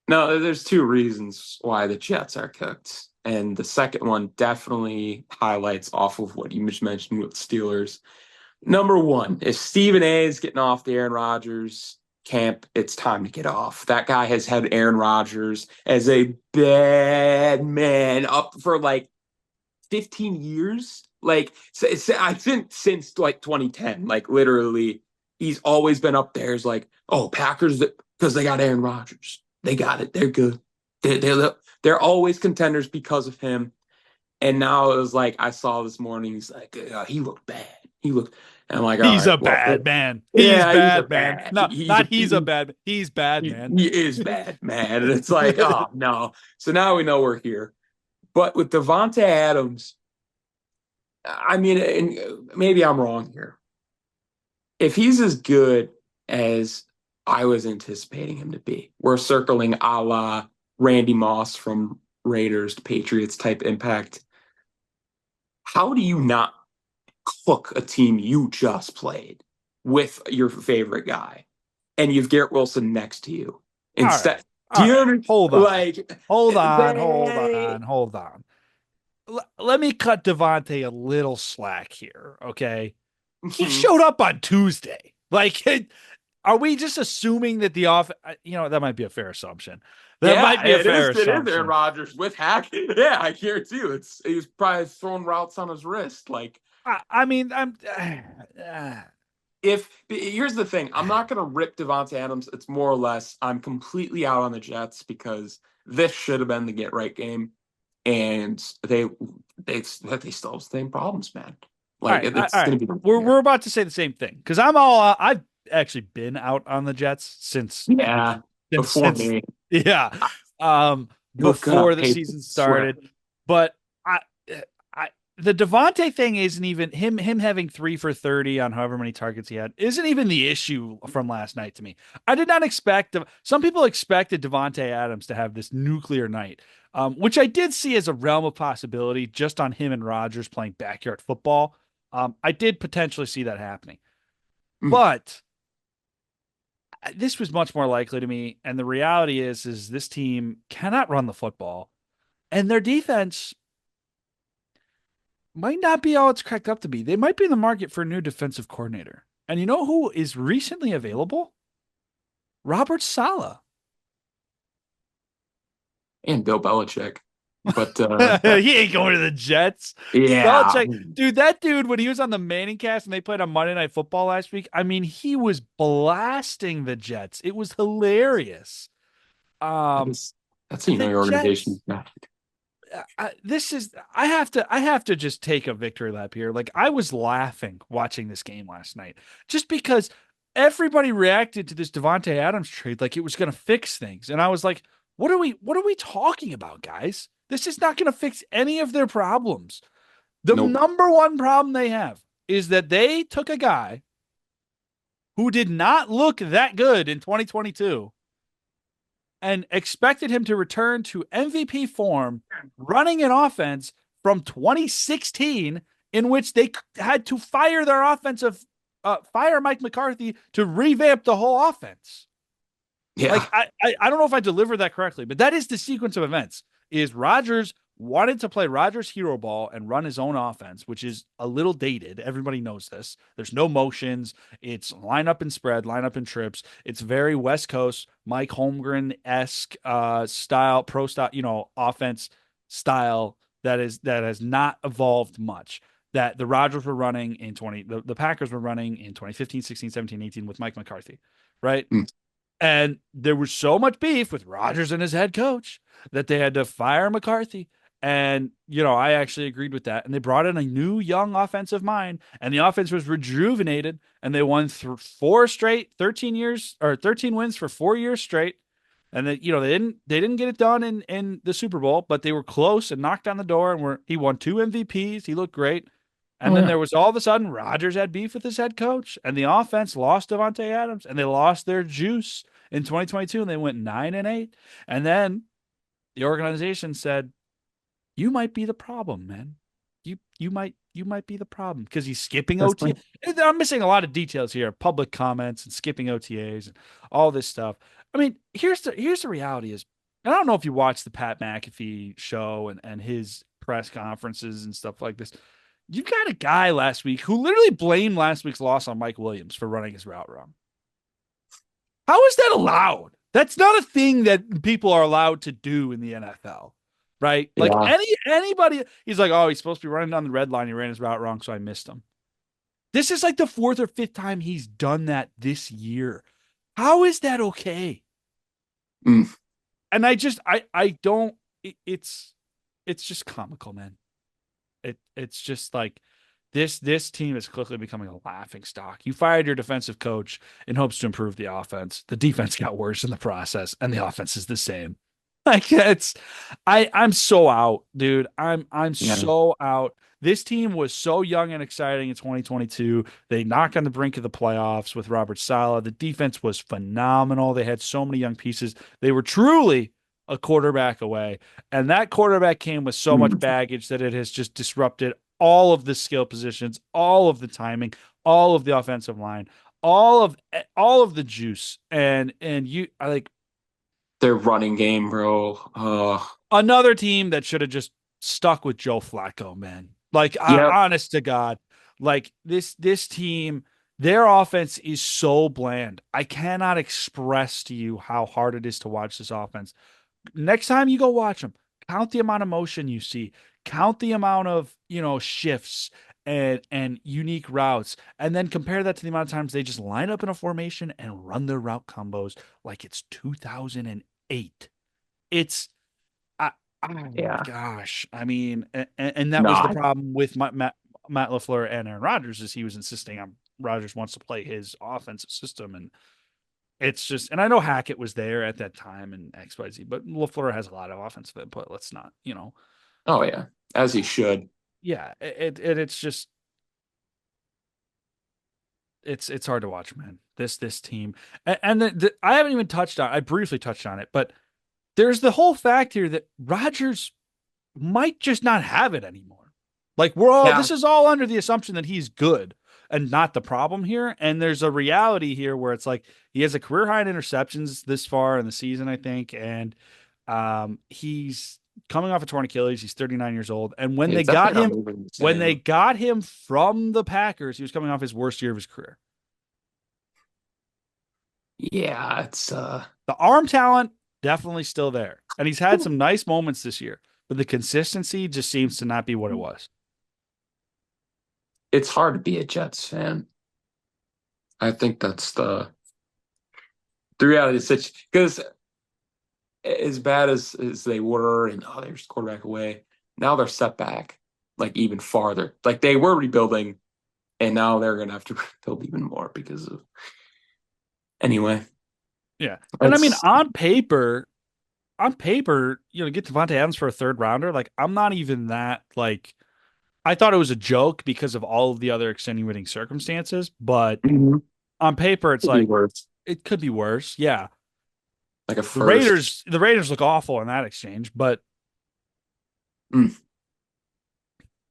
No, there's 2 reasons why the Jets are cooked. And the second one definitely highlights off of what you just mentioned with Steelers. Number one, if Stephen A is getting off the Aaron Rodgers camp, it's time to get off. That guy has had Aaron Rodgers as a bad man up for like 15 years. Like, I think since like 2010, like literally, he's always been up there as like, oh, Packers, because they got Aaron Rodgers. They got it. They're good. They're always contenders because of him. And now it was like I saw this morning. He's like, he looked bad. He looked. And I'm like, all He's right, a well, bad man. He's yeah, he's a bad man. bad. No, not he's a bad. He's bad man. He is bad, man. And it's like, oh no. So now we know we're here. But with Devonte Adams, I mean, and maybe I'm wrong here. If he's as good as I was anticipating him to be, we're circling a la Randy Moss from Raiders to Patriots type impact. How do you not cook a team you just played with your favorite guy and you've Garrett Wilson next to you All right. instead? Do All you right. understand? Hold on. Like, Hold on. Hold they, on. Hold on. Let me cut Devontae a little slack here. Okay. He showed up on Tuesday. Like, are we just assuming that the off, that might be a fair assumption. That might yeah, be a it is. fair It is Aaron assumption. Rodgers with Hackett. Yeah, I hear too. He's probably throwing routes on his wrist. Like, I mean, I'm, if here's the thing, I'm not gonna rip Devontae Adams. It's more or less I'm completely out on the Jets because this should have been the get right game, and they still have the same problems, man. all Like right. All it's right. gonna be We're here. about to say the same thing because I've actually been out on the Jets since Yeah, since before since me, yeah, you look good on before the paper. season Swear. started. But I I the Devontae thing isn't even him having 3 for 30 on however many targets he had isn't even the issue from last night to me. I did not expect some people expected Devontae Adams to have this nuclear night, which I did see as a realm of possibility just on him and Rodgers playing backyard football. I did potentially see that happening, Mm. but this was much more likely to me. And the reality is this team cannot run the football, and their defense might not be all it's cracked up to be. They might be in the market for a new defensive coordinator. And you know who is recently available? Robert Saleh. And Bill Belichick. But He ain't going to the Jets. yeah, Belichick, dude, that dude, when he was on the Manning cast and they played on Monday Night Football last week, I mean, he was blasting the Jets. It was hilarious. Um, that's how you know the your organization Jets, is bad. this is I have to just take a victory lap here. Like I was laughing watching this game last night just because everybody reacted to this Devontae Adams trade like it was going to fix things, and I was like, what are we talking about, guys? This is not going to fix any of their problems. The Nope. number one problem they have is that they took a guy who did not look that good in 2022 and expected him to return to MVP form, running an offense from 2016 in which they had to fire Mike McCarthy to revamp the whole offense. Like Yeah. I don't know if I delivered that correctly, but that is the sequence of events. Is Rodgers wanted to play Rodgers hero ball and run his own offense, which is a little dated. Everybody knows this. There's no motions. It's line up and spread, line up and trips. It's very West Coast, Mike Holmgren esque style, pro style, offense style that has not evolved much. That the Rodgers were running in the Packers were running in 2015, 16, 17, 18 with Mike McCarthy, right? Mm. And there was so much beef with Rodgers and his head coach that they had to fire McCarthy. And, I actually agreed with that. And they brought in a new young offensive mind, and the offense was rejuvenated, and they won four straight, 13 years or 13 wins for 4 years straight. And then, they didn't get it done in the Super Bowl, but they were close and knocked on the door he won 2 MVPs. He looked great. And Oh then yeah. there was all of a sudden Rodgers had beef with his head coach, and the offense lost Devontae Adams, and they lost their juice in 2022, and they went 9-8. And then the organization said, "You might be the problem, man. You might be the problem because he's skipping That's OTA." fine. I'm missing a lot of details here, public comments and skipping OTAs and all this stuff. I mean, here's the reality is, I don't know if you watched the Pat McAfee show and his press conferences and stuff like this. You've got a guy last week who literally blamed last week's loss on Mike Williams for running his route wrong. How is that allowed? That's not a thing that people are allowed to do in the NFL, right? Like Yeah. anybody, he's like, oh, he's supposed to be running down the red line. He ran his route wrong, so I missed him. This is like the fourth or fifth time he's done that this year. How is that okay? Mm. And I don't. It's just comical, man. It's just like this team is quickly becoming a laughing stock. You fired your defensive coach in hopes to improve the offense. The defense got worse in the process, and the offense is the same. Like I'm so out, dude. I'm Yeah. so out. This team was so young and exciting in 2022. They knocked on the brink of the playoffs with Robert Saleh. The defense was phenomenal. They had so many young pieces. They were truly a quarterback away. And that quarterback came with so much Mm. baggage that it has just disrupted all of the skill positions, all of the timing, all of the offensive line, all of the juice. And you I like Their running game, bro. another team that should have just stuck with Joe Flacco, man. Like, Yep. honest to God, like this team, their offense is so bland. I cannot express to you how hard it is to watch this offense. Next time you go watch them, count the amount of motion you see, count the amount of shifts and unique routes, and then compare that to the amount of times they just line up in a formation and run their route combos like it's 2008. It's oh my Yeah. gosh. I mean, and that was the Nah. problem with Matt LaFleur and Aaron Rodgers is he was insisting on Rodgers wants to play his offensive system. And it's just, and I know Hackett was there at that time and XYZ, but LaFleur has a lot of offensive input. Let's not. Oh yeah. As he should. yeah, it's just it's hard to watch, man. This team, and I haven't even touched on. I briefly touched on it, but there's the whole fact here that Rodgers might just not have it anymore. Like Yeah, this is all under the assumption that he's good and not the problem here. And there's a reality here where it's like he has a career high in interceptions this far in the season, I think, and he's coming off a torn Achilles. He's 39 years old, and it's definitely not moving the when they same. got him from the Packers, he was coming off his worst year of his career. Yeah, it's The arm talent definitely still there, and he's had some nice moments this year, but the consistency just seems to not be what it was. it's hard to be a Jets fan. I think that's the reality of the situation. Because as bad as they were, and oh, they're just quarterback away. Now they're set back like even farther. Like they were rebuilding, and now they're gonna have to rebuild even more because of anyway. Yeah. And I mean, It's on paper, get Devontae Adams for a third rounder. Like, I'm not even that like I thought it was a joke because of all of the other extenuating circumstances, but Mhm. on paper, it's Could be like worse. it could be worse. Yeah. Like a The first. Raiders, the Raiders look awful in that exchange, but Mm.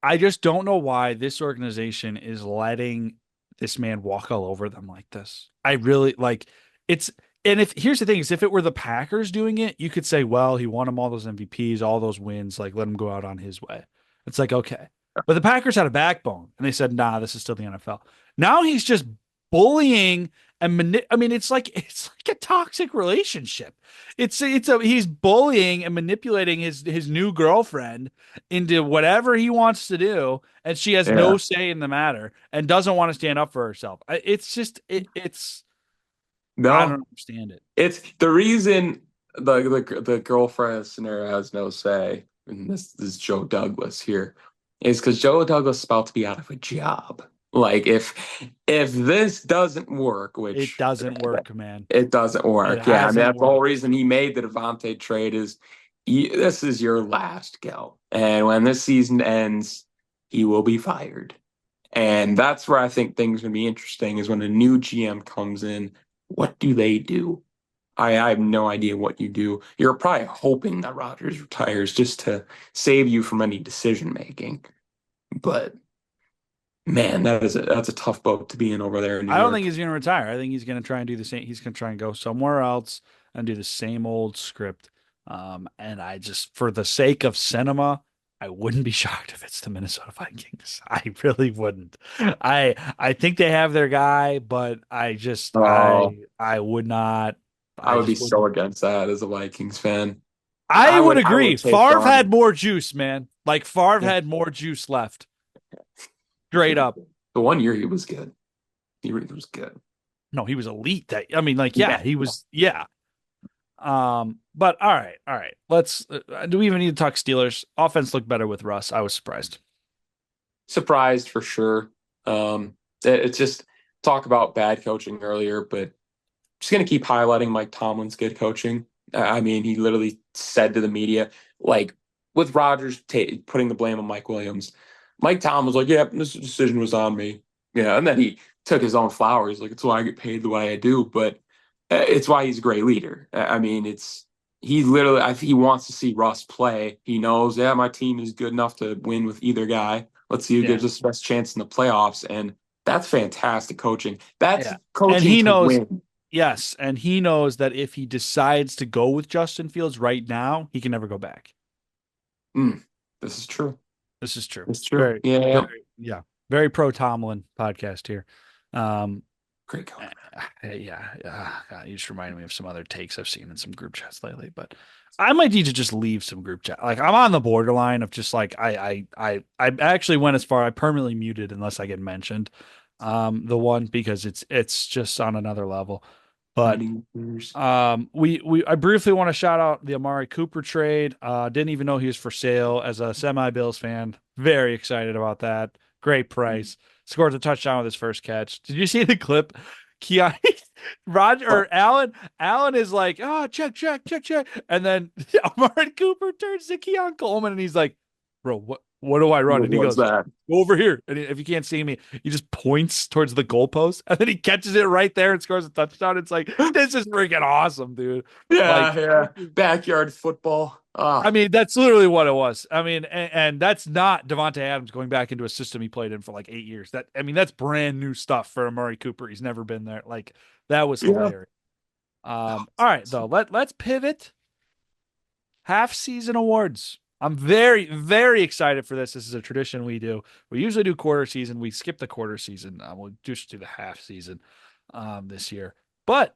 I just don't know why this organization is letting this man walk all over them like this. I really like it's and if here's the thing is if it were the Packers doing it, you could say, well, he won him all those MVPs, all those wins, like let him go out on his way. It's like, okay. But the Packers had a backbone and they said, nah, this is still the NFL. Now he's just bullying and I mean, it's like a toxic relationship. He's bullying and manipulating his new girlfriend into whatever he wants to do, and she has Yeah. no say in the matter and doesn't want to stand up for herself. It's just it's I No, don't understand it. it's the reason the girlfriend scenario has no say, and this is Joe Douglas here, is because Joe Douglas is about to be out of a job. Like if this doesn't work, It which doesn't work, man. it doesn't It work. Yeah, I mean hasn't that's the whole worked. reason he made the Devontae trade is this is your last go, and when this season ends, he will be fired. And that's where I think things are going to be interesting is when a new GM comes in, what do they do? I have no idea what you do. You're probably hoping that Rodgers retires just to save you from any decision making. But man, that's a tough boat to be in over there in New I don't think York. he's going to retire. I think he's going to try and do the same. He's going to try and go somewhere else and do the same old script. And I just, for the sake of cinema, I wouldn't be shocked if it's the Minnesota Vikings. I really wouldn't. I think they have their guy, but Oh, I would not. I I would be just so wouldn't. against that as a Vikings fan. I would I agree. would take Favre on had more juice, man. Like Favre yeah, had more juice left. Straight up. the 1 year he was good. He really was good. No, he was elite. That I mean, like, yeah, Yeah. he was. Yeah. But all right. Let's. Do we even need to talk Steelers? Offense looked better with Russ. I was surprised. Surprised for sure. It's just talk about bad coaching earlier, but just going to keep highlighting Mike Tomlin's good coaching. I mean, he literally said to the media, like with Rodgers putting the blame on Mike Williams, Mike Tomlin was like, "Yeah, this decision was on me." Yeah, and then he took his own flowers, like it's why I get paid the way I do, but it's why he's a great leader. I mean, it's he literally, I think he wants to see Russ play. He knows, yeah, my team is good enough to win with either guy. Let's see who Yeah. gives us the best chance in the playoffs, and that's fantastic coaching. That's Yeah. And coaching he to knows, win. yes, and he knows that if he decides to go with Justin Fields right now, he can never go back. Mm, this is true. This is true. This is true. Very, Yeah, very, yeah, very pro Tomlin podcast here. Um, great coach. God, you just reminded me of some other takes I've seen in some group chats lately, but I might need to just leave some group chat. Like I'm on the borderline of just like I actually went as far I permanently muted unless I get mentioned. The one because it's just on another level. But Fighting Bears. we I briefly want to shout out the Amari Cooper trade. Didn't even know he was for sale as a semi Bills fan. Very excited about that. Great price. Scores a touchdown with his first catch. Did you see the clip? Keon Roger But or Allen is like, oh, check. And then Amari Cooper turns to Keon Coleman and he's like, bro, what do I run? What And he was goes, that? go over here. And if you can't see me, he just points towards the goalpost and then he catches it right there and scores a touchdown. It's like, this is freaking awesome, dude. Like, Yeah, yeah. Backyard football. I Ah, mean, that's literally what it was. I mean, and that's not Devontae Adams going back into a system he played in for like 8 years. I mean, that's brand new stuff for Amari Cooper. He's never been there. Like, that was yeah. hilarious. All right, though. Let's pivot. Half season awards. I'm very, very excited for this. This is a tradition we do. We usually do quarter season. We skip the quarter season. We'll just do the half season this year. But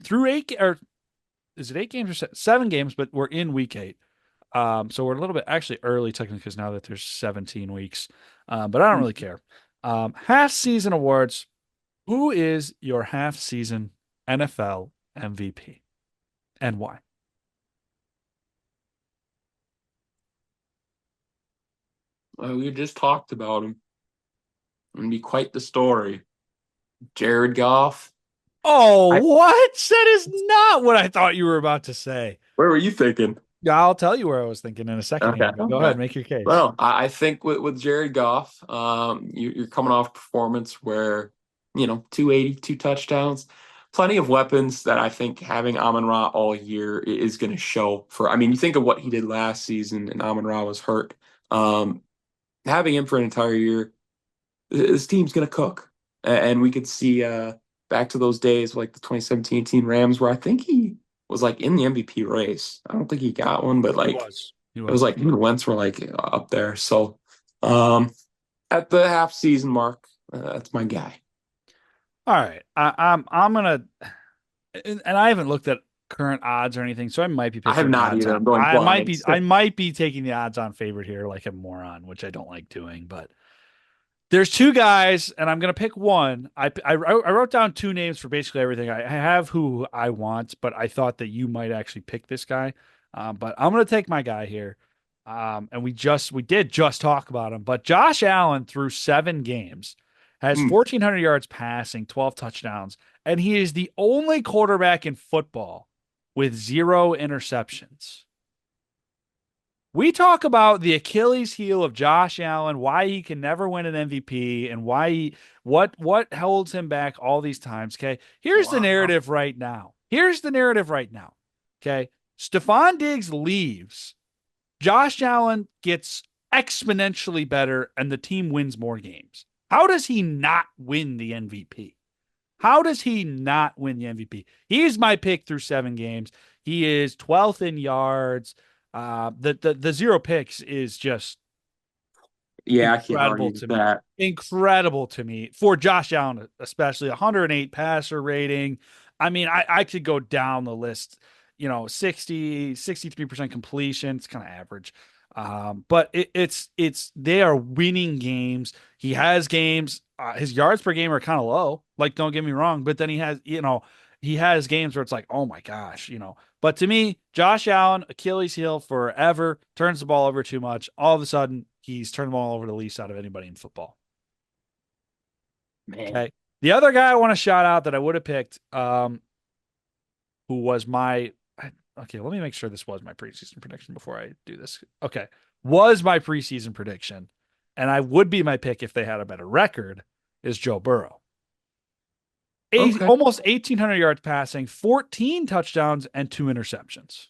through or is it 8 games or 7 games? But we're in week 8. So we're a little bit actually early technically because now that there's 17 weeks. But I don't really care. Half season awards. Who is your half season NFL MVP and why? We just talked about him. It'd be quite the story. Jared Goff. Oh, I, what? That is not what I thought you were about to say. where were you thinking? Yeah, I'll tell you where I was thinking in a second Okay, here, but go ahead, okay. make your case. Well, I think with Jared Goff, you're coming off performance where, 280, 2 touchdowns, plenty of weapons that I think having Amon-Ra all year is going to show for. I mean, you think of what he did last season and Amon-Ra was hurt. Um, Having him for an entire year, this team's going to cook. And we could see back to those days like the 2017 team Rams where I think he was like in the MVP race. I don't think he got one, but He like was. He it was was. like him and Wentz were like up there. So um, at the half season mark, that's my guy. All right. I'm gonna and I haven't looked at current odds or anything, so I might be I have picking the not odds either. on. I'm going blind. I might be taking the odds on favorite here like a moron, which I don't like doing, but there's two guys, and I'm gonna pick one. I wrote down two names for basically everything. I have who I want, but I thought that you might actually pick this guy. But I'm gonna take my guy here. And we did just talk about him, but Josh Allen through 7 games has Hmm. 1,400 yards passing, 12 touchdowns, and he is the only quarterback in football with 0 interceptions. We talk about the Achilles heel of Josh Allen, why he can never win an MVP, and what holds him back all these times. Okay. Here's the Wow. narrative right now. Here's the narrative right now. Okay. Stephon Diggs leaves. Josh Allen gets exponentially better and the team wins more games. How does he not win the MVP? How does he not win the MVP? He's my pick through 7 games. He is 12th in yards. The 0 picks is just Yeah, I can't incredible argue to with me. that. Incredible to me for Josh Allen, especially 108 passer rating. I mean, I could go down the list, 63% completion. It's kind of average. But it's they are winning games. He has games. His yards per game are kind of low. Like, don't get me wrong, but then he has games where it's like, oh my gosh. But to me, Josh Allen, Achilles heel forever, turns the ball over too much. All of a sudden, he's turned the ball over the least out of anybody in football. Man. Okay. The other guy I want to shout out that I would have picked, who was okay, let me make sure this was my preseason prediction before I do this. Okay. Was my preseason prediction, and I would be my pick if they had a better record, is Joe Burrow. Okay. Almost 1,800 yards passing, 14 touchdowns, and 2 interceptions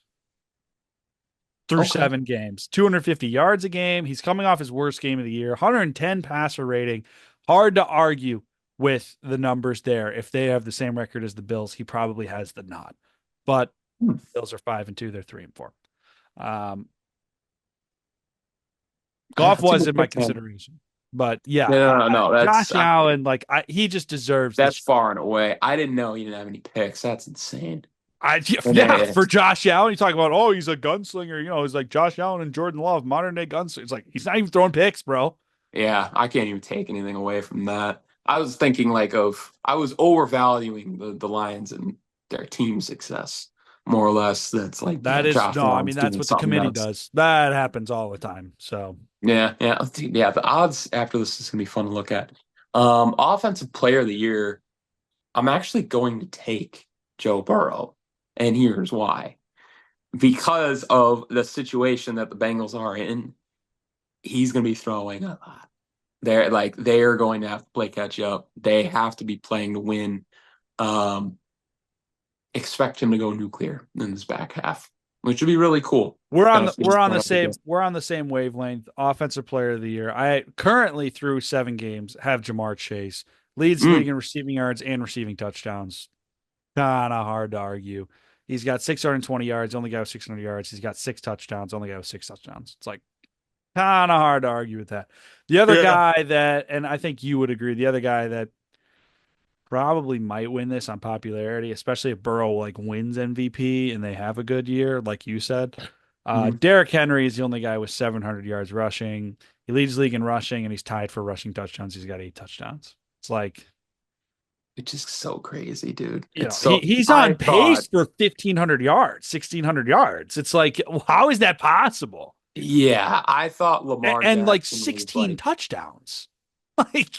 through Okay. 7 games, 250 yards a game. He's coming off his worst game of the year, 110 passer rating. Hard to argue with the numbers there. If they have the same record as the Bills, he probably has the nod. But Hmm. Bills are 5-2, they're 3-4. Um, Golf That's a was good in my pick, man. consideration, but yeah, No, no, no. Josh Allen, like he just deserves That's this. far and away. I didn't know he didn't have any picks. That's insane. And Yeah, for Josh Allen, you talk about, oh, he's a gunslinger. He's like Josh Allen and Jordan Love, modern day gunslinger. It's like he's not even throwing picks, bro. yeah, I can't even take anything away from that. I was thinking I was overvaluing the Lions and their team success, more or less. That's like, That is Josh no, I mean Allen's that's doing what the something committee nuts. does. That happens all the time. So Yeah, yeah, yeah. The odds after this is gonna be fun to look at. Offensive player of the year, I'm actually going to take Joe Burrow, and here's why. Because of the situation that the Bengals are in, he's going to be throwing a lot. They're going to have to play catch up. They have to be playing to win. Um, expect him to go nuclear in this back half, which would be really cool. We're on Kind the of feels going up against. we're on the same wavelength. Offensive player of the year. I currently through 7 games have Jamar Chase. Leads the league Mm, in receiving yards and receiving touchdowns. Kind of hard to argue. He's got 620 yards, only guy with 600 yards. He's got 6 touchdowns, only guy with 6 touchdowns. It's like kind of hard to argue with that. The other yeah. guy that, and I think you would agree, the other guy that probably might win this on popularity, especially if Burrow like wins MVP and they have a good year, like you said. Mhm. Derrick Henry is the only guy with 700 yards rushing. He leads the league in rushing, and he's tied for rushing touchdowns. He's got 8 touchdowns. It's like, It's just so crazy, dude. you It's know, he so. he's I on thought, pace for 1,500 yards, 1,600 yards. It's like, how is that possible? yeah, I thought Lamar And like Jackson was 16 like touchdowns. Like,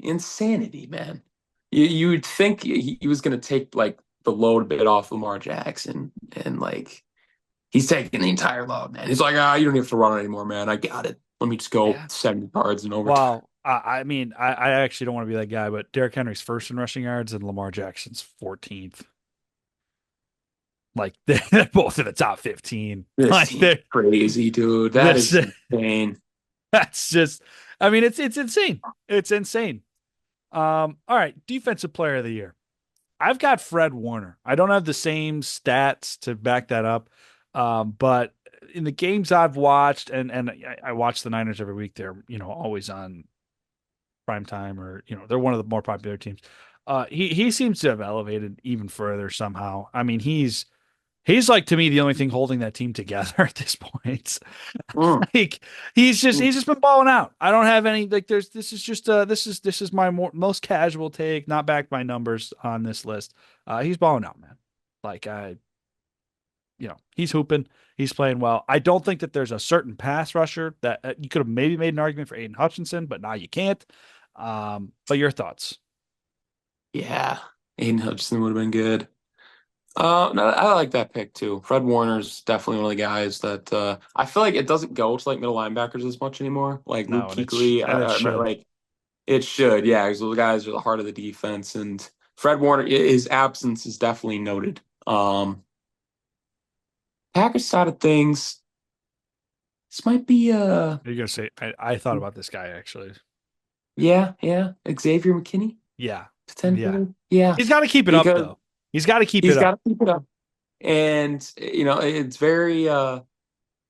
insanity, man. You would think he was going to take like the load a bit off Lamar Jackson, and like he's taking the entire load, man. He's like, you don't have to run anymore, man. I got it. Let me just go yeah. 70 yards in overtime. Well, I mean, I actually don't want to be that guy, but Derrick Henry's first in rushing yards and Lamar Jackson's 14th. Like they're both in the top 15. This Like team's they're crazy, dude. That this is insane. that's just I mean it's insane. It's insane. All right, defensive player of the year. I've got Fred Warner. I don't have the same stats to back that up. But in the games I've watched and I watch the Niners every week, they're, always on prime time or, they're one of the more popular teams. He seems to have elevated even further somehow. I mean, he's like to me the only thing holding that team together at this point. Mm, Like he's just mm. he's just been balling out. I don't have any like there's this is just this is my most casual take, not backed by numbers on this list. He's balling out, man. Like he's hooping, he's playing well. I don't think that there's a certain pass rusher that you could have maybe made an argument for Aiden Hutchinson, but now you can't. But your thoughts? Yeah, Aiden Hutchinson would have been good. No, I like that pick too. Fred Warner's definitely one of the guys that I feel like it doesn't go to like middle linebackers as much anymore. Like Luke No, and it's Kuechly, and it should. like it should, yeah, because those guys are the heart of the defense, and Fred Warner, his absence is definitely noted. Packers side of things, this might be You're gonna say I thought about this guy actually. yeah, Xavier McKinney Yeah, yeah. potentially, yeah, He's got to keep it up because though. He's got to keep he's it got up. to keep it up, and it's very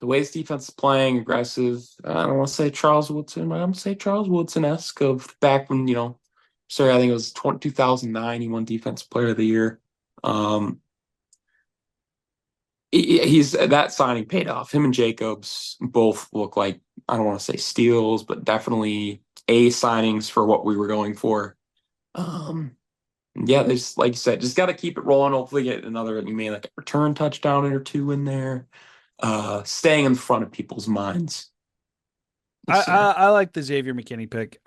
the way his defense is playing, aggressive. I don't want to say Charles Woodson, but I'm going to say Charles Woodson-esque of back when, sorry, I think it was 2009, he won Defensive Player of the Year. Um, he's that signing paid off. Him and Jacobs both look like, I don't want to say steals, but definitely A signings for what we were going for. Um, yeah, there's like you said, just got to keep it rolling. Hopefully, get another, you may like a return touchdown or two in there. Staying in front of people's minds I, this I year. I like the Xavier McKinney pick.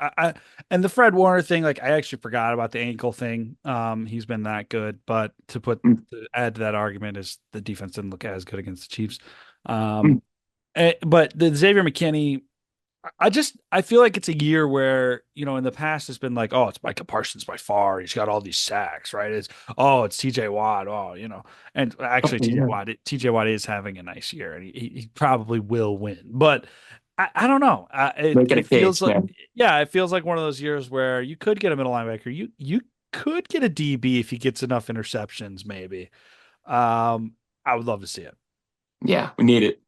And the Fred Warner thing. Like I actually forgot about the ankle thing. He's been that good, but Mm, to add to that argument is the defense didn't look as good against the Chiefs. mm. But the Xavier McKinney, I feel like it's a year where in the past it's been like, oh, it's Micah Parsons by far. He's got all these sacks, right? It's T.J. Watt. And actually Yeah. T.J. Watt is having a nice year, and he probably will win. But I don't know. Making a It feels case, like man. yeah, it feels like one of those years where you could get a middle linebacker. You could get a DB if he gets enough interceptions, maybe. I would love to see it. Yeah, we need it.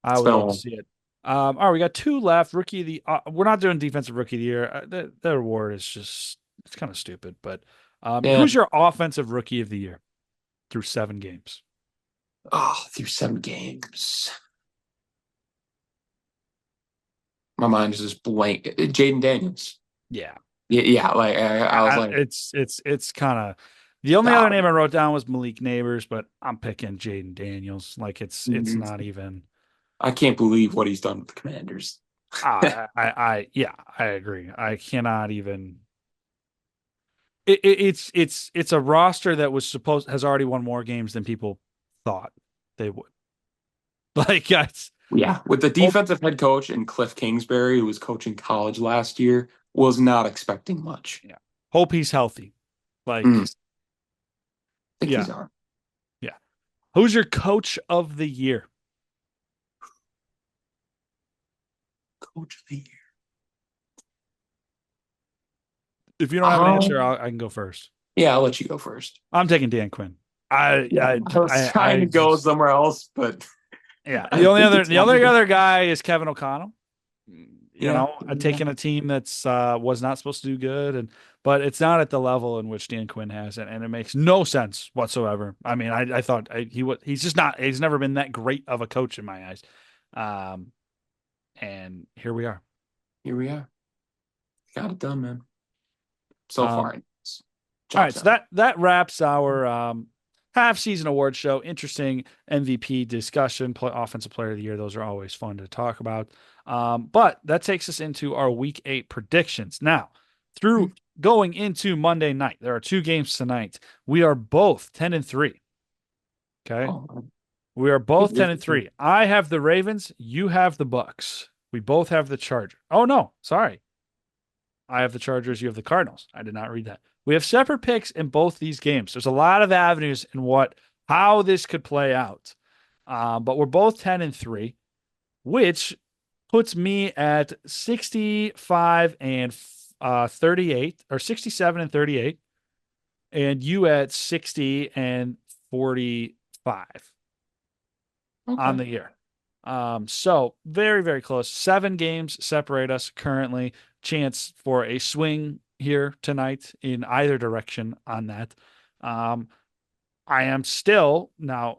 I It's would been a love to while. see it. All right, we got two left. Rookie of the we're not doing defensive rookie of the year. The award is just it's kind of stupid. But Yeah. who's your offensive rookie of the year through 7 games? Oh, through 7 games. My mind is just blank. Jaden Daniels. Yeah, Yeah. Like I was like, it's kind of the only other oh, name I wrote down was Malik Neighbors, but I'm picking Jaden Daniels. Like it's mhm. not even. I can't believe what he's done with the Commanders. Yeah, I agree. I cannot even. It's a roster that was supposed has already won more games than people thought they would. Like, guys, Yeah, with the hope, defensive head coach and Cliff Kingsbury, who was coaching college last year, was not expecting much. yeah, hope he's healthy. I Like, think yeah, he's on. yeah. Who's your coach of the year? Coach of the year. If you don't have an answer, Um, I can go first. yeah, I'll let you go first. I'm taking Dan Quinn. I, Yeah, I, I was trying I to go just, somewhere else, but yeah. I think it's The one of only the other guy is Kevin O'Connell. yeah, Taking a team that's was not supposed to do good, but it's not at the level in which Dan Quinn has it, and it makes no sense whatsoever. I mean, I thought he's just not. He's never been that great of a coach in my eyes. Um, and here we are. here we are. Got it done, man. So Um, far, all job's right, so done. that wraps our half season award show. Interesting MVP discussion, offensive player of the year. Those are always fun to talk about. But that takes us into our week 8 predictions. Now, through going into Monday night, there are 2 games tonight. We are both 10-3. Okay, Oh, we are it both is 10-3. I have the Ravens. You have the Bucks. We both have the Chargers. Oh no, sorry. I have the Chargers. You have the Cardinals. I did not read that. We have separate picks in both these games. There's a lot of avenues in how this could play out. But we're both 10-3, which puts me at 65 and 38, or 67 and 38, and you at 60 and 45 on okay. the year. So very, very close. 7 games separate us currently. Chance for a swing here tonight in either direction on that. Um, I am still now.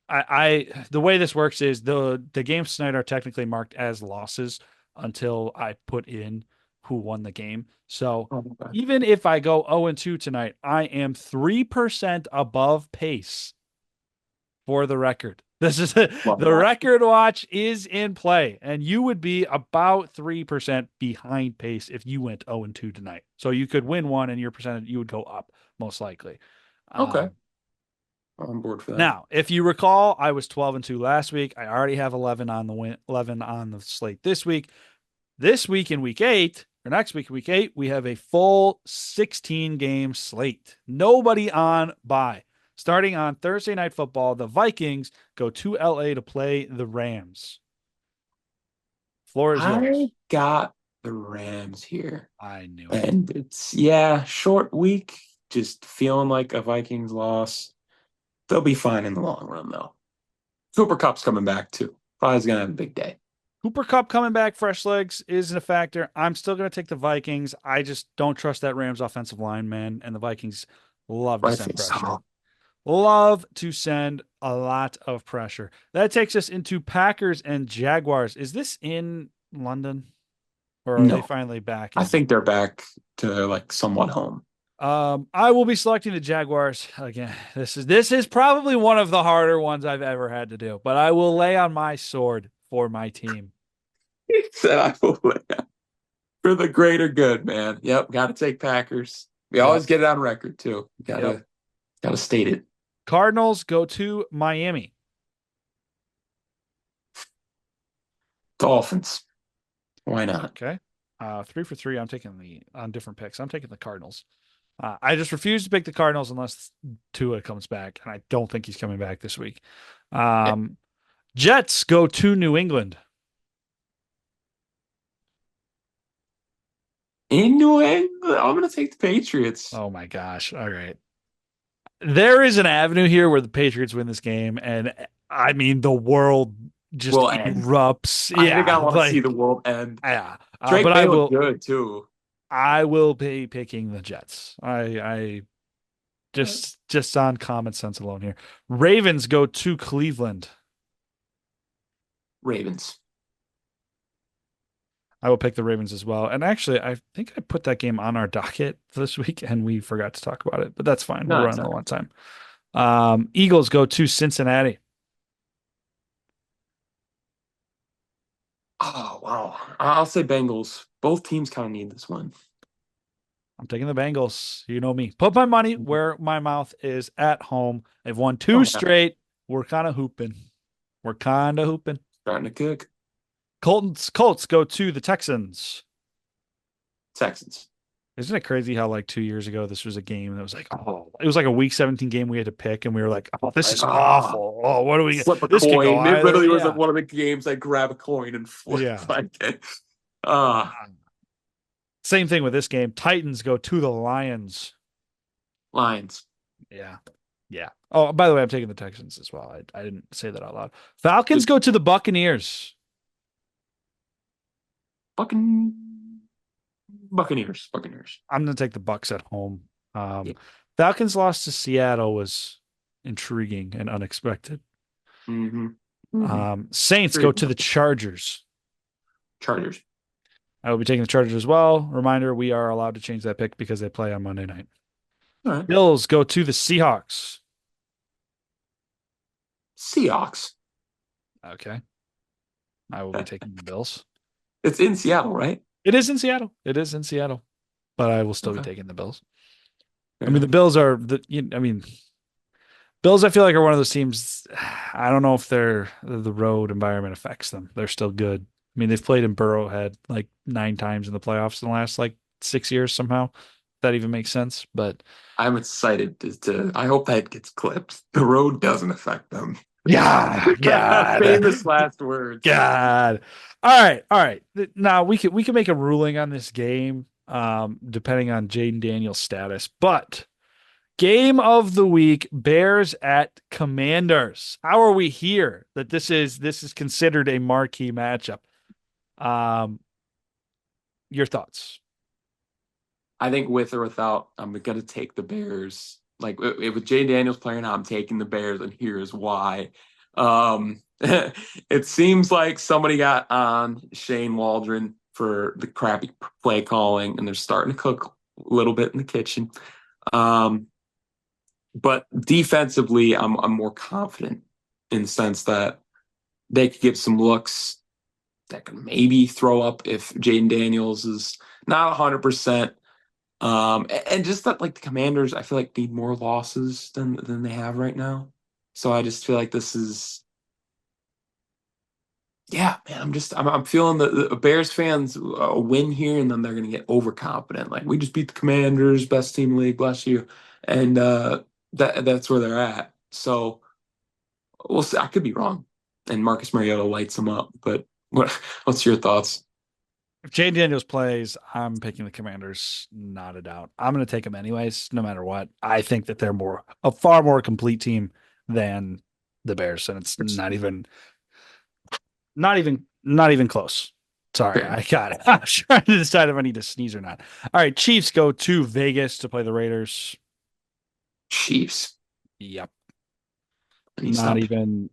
The way this works is the games tonight are technically marked as losses until I put in who won the game. So Oh, okay. even if I go 0-2 tonight, I am 3% above pace for the record. This is Love the that. record watch is in play, and you would be about 3% behind pace if you went 0-2 tonight. So you could win one, and your percentage you would go up most likely. Okay, Um, I'm on board for that. Now, if you recall, I was 12-2 last week. I already have 11 on the 11 on the slate this week. This week in week 8, or next week in week 8, we have a full 16 game slate. Nobody on bye. Starting on Thursday Night Football, the Vikings go to LA to play the Rams. Floor is I yours. got the Rams here. I knew it. And it's, yeah, short week. Just feeling like a Vikings loss. They'll be fine in the long run, though. Cooper Cup's coming back, too. Probably going to have a big day. Cooper Cup coming back, fresh legs isn't a factor. I'm still going to take the Vikings. I just don't trust that Rams offensive line, man. And the Vikings love to send Rightfully pressure. so. Love to send a lot of pressure. That takes us into Packers and Jaguars. Is this in London, or are they No, finally back I in? think they're back to like somewhat home. I will be selecting the Jaguars again. This is probably one of the harder ones I've ever had to do, but I will lay on my sword for my team. He said I will for the greater good, man. Yep, got to take Packers. We Yep. always get it on record too. Yep. Gotta state it. Cardinals go to Miami. Dolphins. Why not? Okay. 3 for 3. I'm taking on different picks. I'm taking the Cardinals. I just refuse to pick the Cardinals unless Tua comes back, and I don't think he's coming back this week. Um, Jets go to New England. In New England, I'm gonna take the Patriots. Oh my gosh. All right. There is an avenue here where the Patriots win this game, and I mean the world just Will end. erupts. I think I Yeah, want to see the like world end. yeah. Drake But May looked good too. I will be picking the Jets. I just on common sense alone here. Ravens go to Cleveland. Ravens. I will pick the Ravens as well. And actually, I think I put that game on our docket this week and we forgot to talk about it, but that's fine. We're No, it's running all low right. on time. Eagles go to Cincinnati. Oh wow. I'll say Bengals. Both teams kind of need this one. I'm taking the Bengals. You know me. Put my money where my mouth is at home. They've won Oh, two yeah. straight. We're kind of hooping. We're kind of hooping. Starting to cook. Colts go to the Texans. Texans. Isn't it crazy how like 2 years ago this was a game that was like, oh, it was like a week 17 game we had to pick, and we were like, oh, this Like, is awful. Oh, what do we get? flip a This could go coin. It either. literally was Yeah. like one of the games I grab a coin and flip. Yeah. Like, uh, Same thing with this game. Titans go to the Lions. Lions. Yeah. Yeah. Oh, by the way, I'm taking the Texans as well. I didn't say that out loud. Falcons Just go to the Buccaneers. fucking Buccaneers. Buccaneers. I'm going to take the Bucks at home. Yeah. Falcons lost to Seattle was intriguing and unexpected. Mm-hmm. Mm-hmm. Saints go to the Chargers. Chargers. I will be taking the Chargers as well. Reminder, we are allowed to change that pick because they play on Monday night. All right. Bills go to the Seahawks. Seahawks. Okay. I will be taking the Bills. It's in Seattle, right? It is in Seattle. It is in Seattle. But I will still be Okay. taking the Bills. Fair I mean, the enough. Bills are Bills, I feel like, are one of those teams. I don't know if the road environment affects them. They're still good. I mean, they've played in Burrowhead like 9 times in the playoffs in the last like 6 years somehow. If that even makes sense. But I'm excited I hope that gets clipped. The road doesn't affect them. yeah, God, Famous last words. God. All right. Now we can make a ruling on this game, depending on Jaden Daniels' status. But game of the week: Bears at Commanders. How are we here that this is considered a marquee matchup? Um, your thoughts? I think with or without, I'm gonna take the Bears. Like with Jay Daniels playing, I'm taking the Bears, and here's why. It seems like somebody got on Shane Waldron for the crappy play calling, and they're starting to cook a little bit in the kitchen. Um, but defensively, I'm more confident in the sense that they could get some looks that could maybe throw up if Jaden Daniels is not 100%. And just that like the Commanders, I feel like need more losses than they have right now. So I just feel like this is, yeah, man. I'm feeling the Bears fans a win here, and then they're gonna get overconfident. Like we just beat the Commanders, best team in the league, bless you, and that's where they're at. So we'll see. I could be wrong, and Marcus Mariota lights them up. But what's your thoughts? If Jaden Daniels plays, I'm picking the Commanders, not a doubt. I'm going to take them anyways, no matter what. I think that they're a far more complete team than the Bears, and it's not even close. Sorry, Fair. I got it. I'm trying to decide if I need to sneeze or not. All right, Chiefs go to Vegas to play the Raiders. Chiefs. Yep, I need to not stop. even.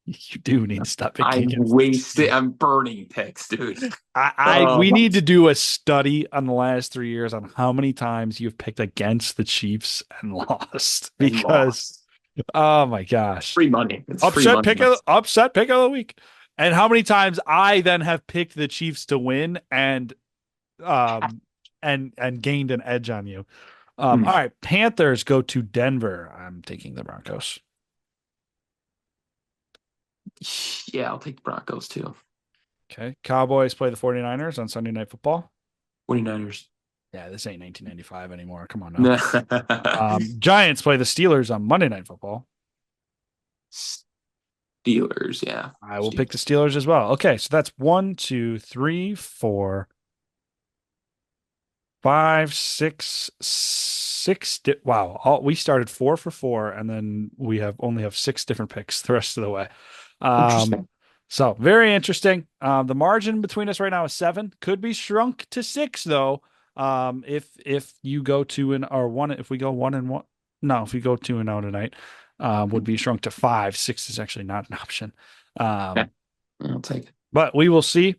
You do need to stop picking I'm against the wasting. Chiefs. I'm burning picks, dude. We Um, need to do a study on the last 3 years on how many times you've picked against the Chiefs and lost and because lost. oh my gosh. Free money. It's free money. Upset pick of the week. And how many times I then have picked the Chiefs to win um and gained an edge on you. Hmm. All right, Panthers go to Denver. I'm taking the Broncos. Yeah, I'll take the Broncos too. Okay. Cowboys play the 49ers on Sunday Night Football. 49ers. Yeah, this ain't 1995 anymore. Come on now. Steelers, Giants play the Steelers on Monday Night Football. yeah. I will pick the Steelers as well. Okay, so that's 1, 2, 3, 4, 5, 6, 6. Wow, we started 4 for 4, and then we only have 6 different picks the rest of the way. Interesting. So very interesting. The margin between us right now is 7. Could be shrunk to 6 though. If you go 2-1, if we go 1-1, no, if we go 2-0 tonight, would be shrunk to 5. 6 is actually not an option. Yeah, I'll take it. But we will see.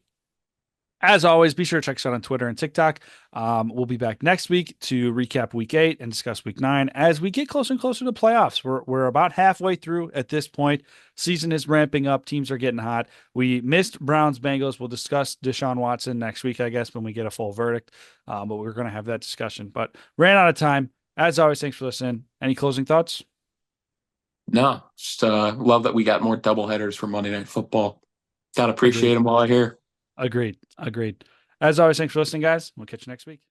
As always, be sure to check us out on Twitter and TikTok. We'll be back next week to recap week 8 and discuss week 9 as we get closer and closer to playoffs. We're about halfway through at this point. Season is ramping up. Teams are getting hot. We missed Browns Bengals. We'll discuss Deshaun Watson next week, I guess, when we get a full verdict. But we're going to have that discussion. But ran out of time. As always, thanks for listening. Any closing thoughts? No, just love that we got more doubleheaders for Monday Night Football. Gotta appreciate Agreed. them while I here. Agreed. Agreed. As always, thanks for listening, guys. We'll catch you next week.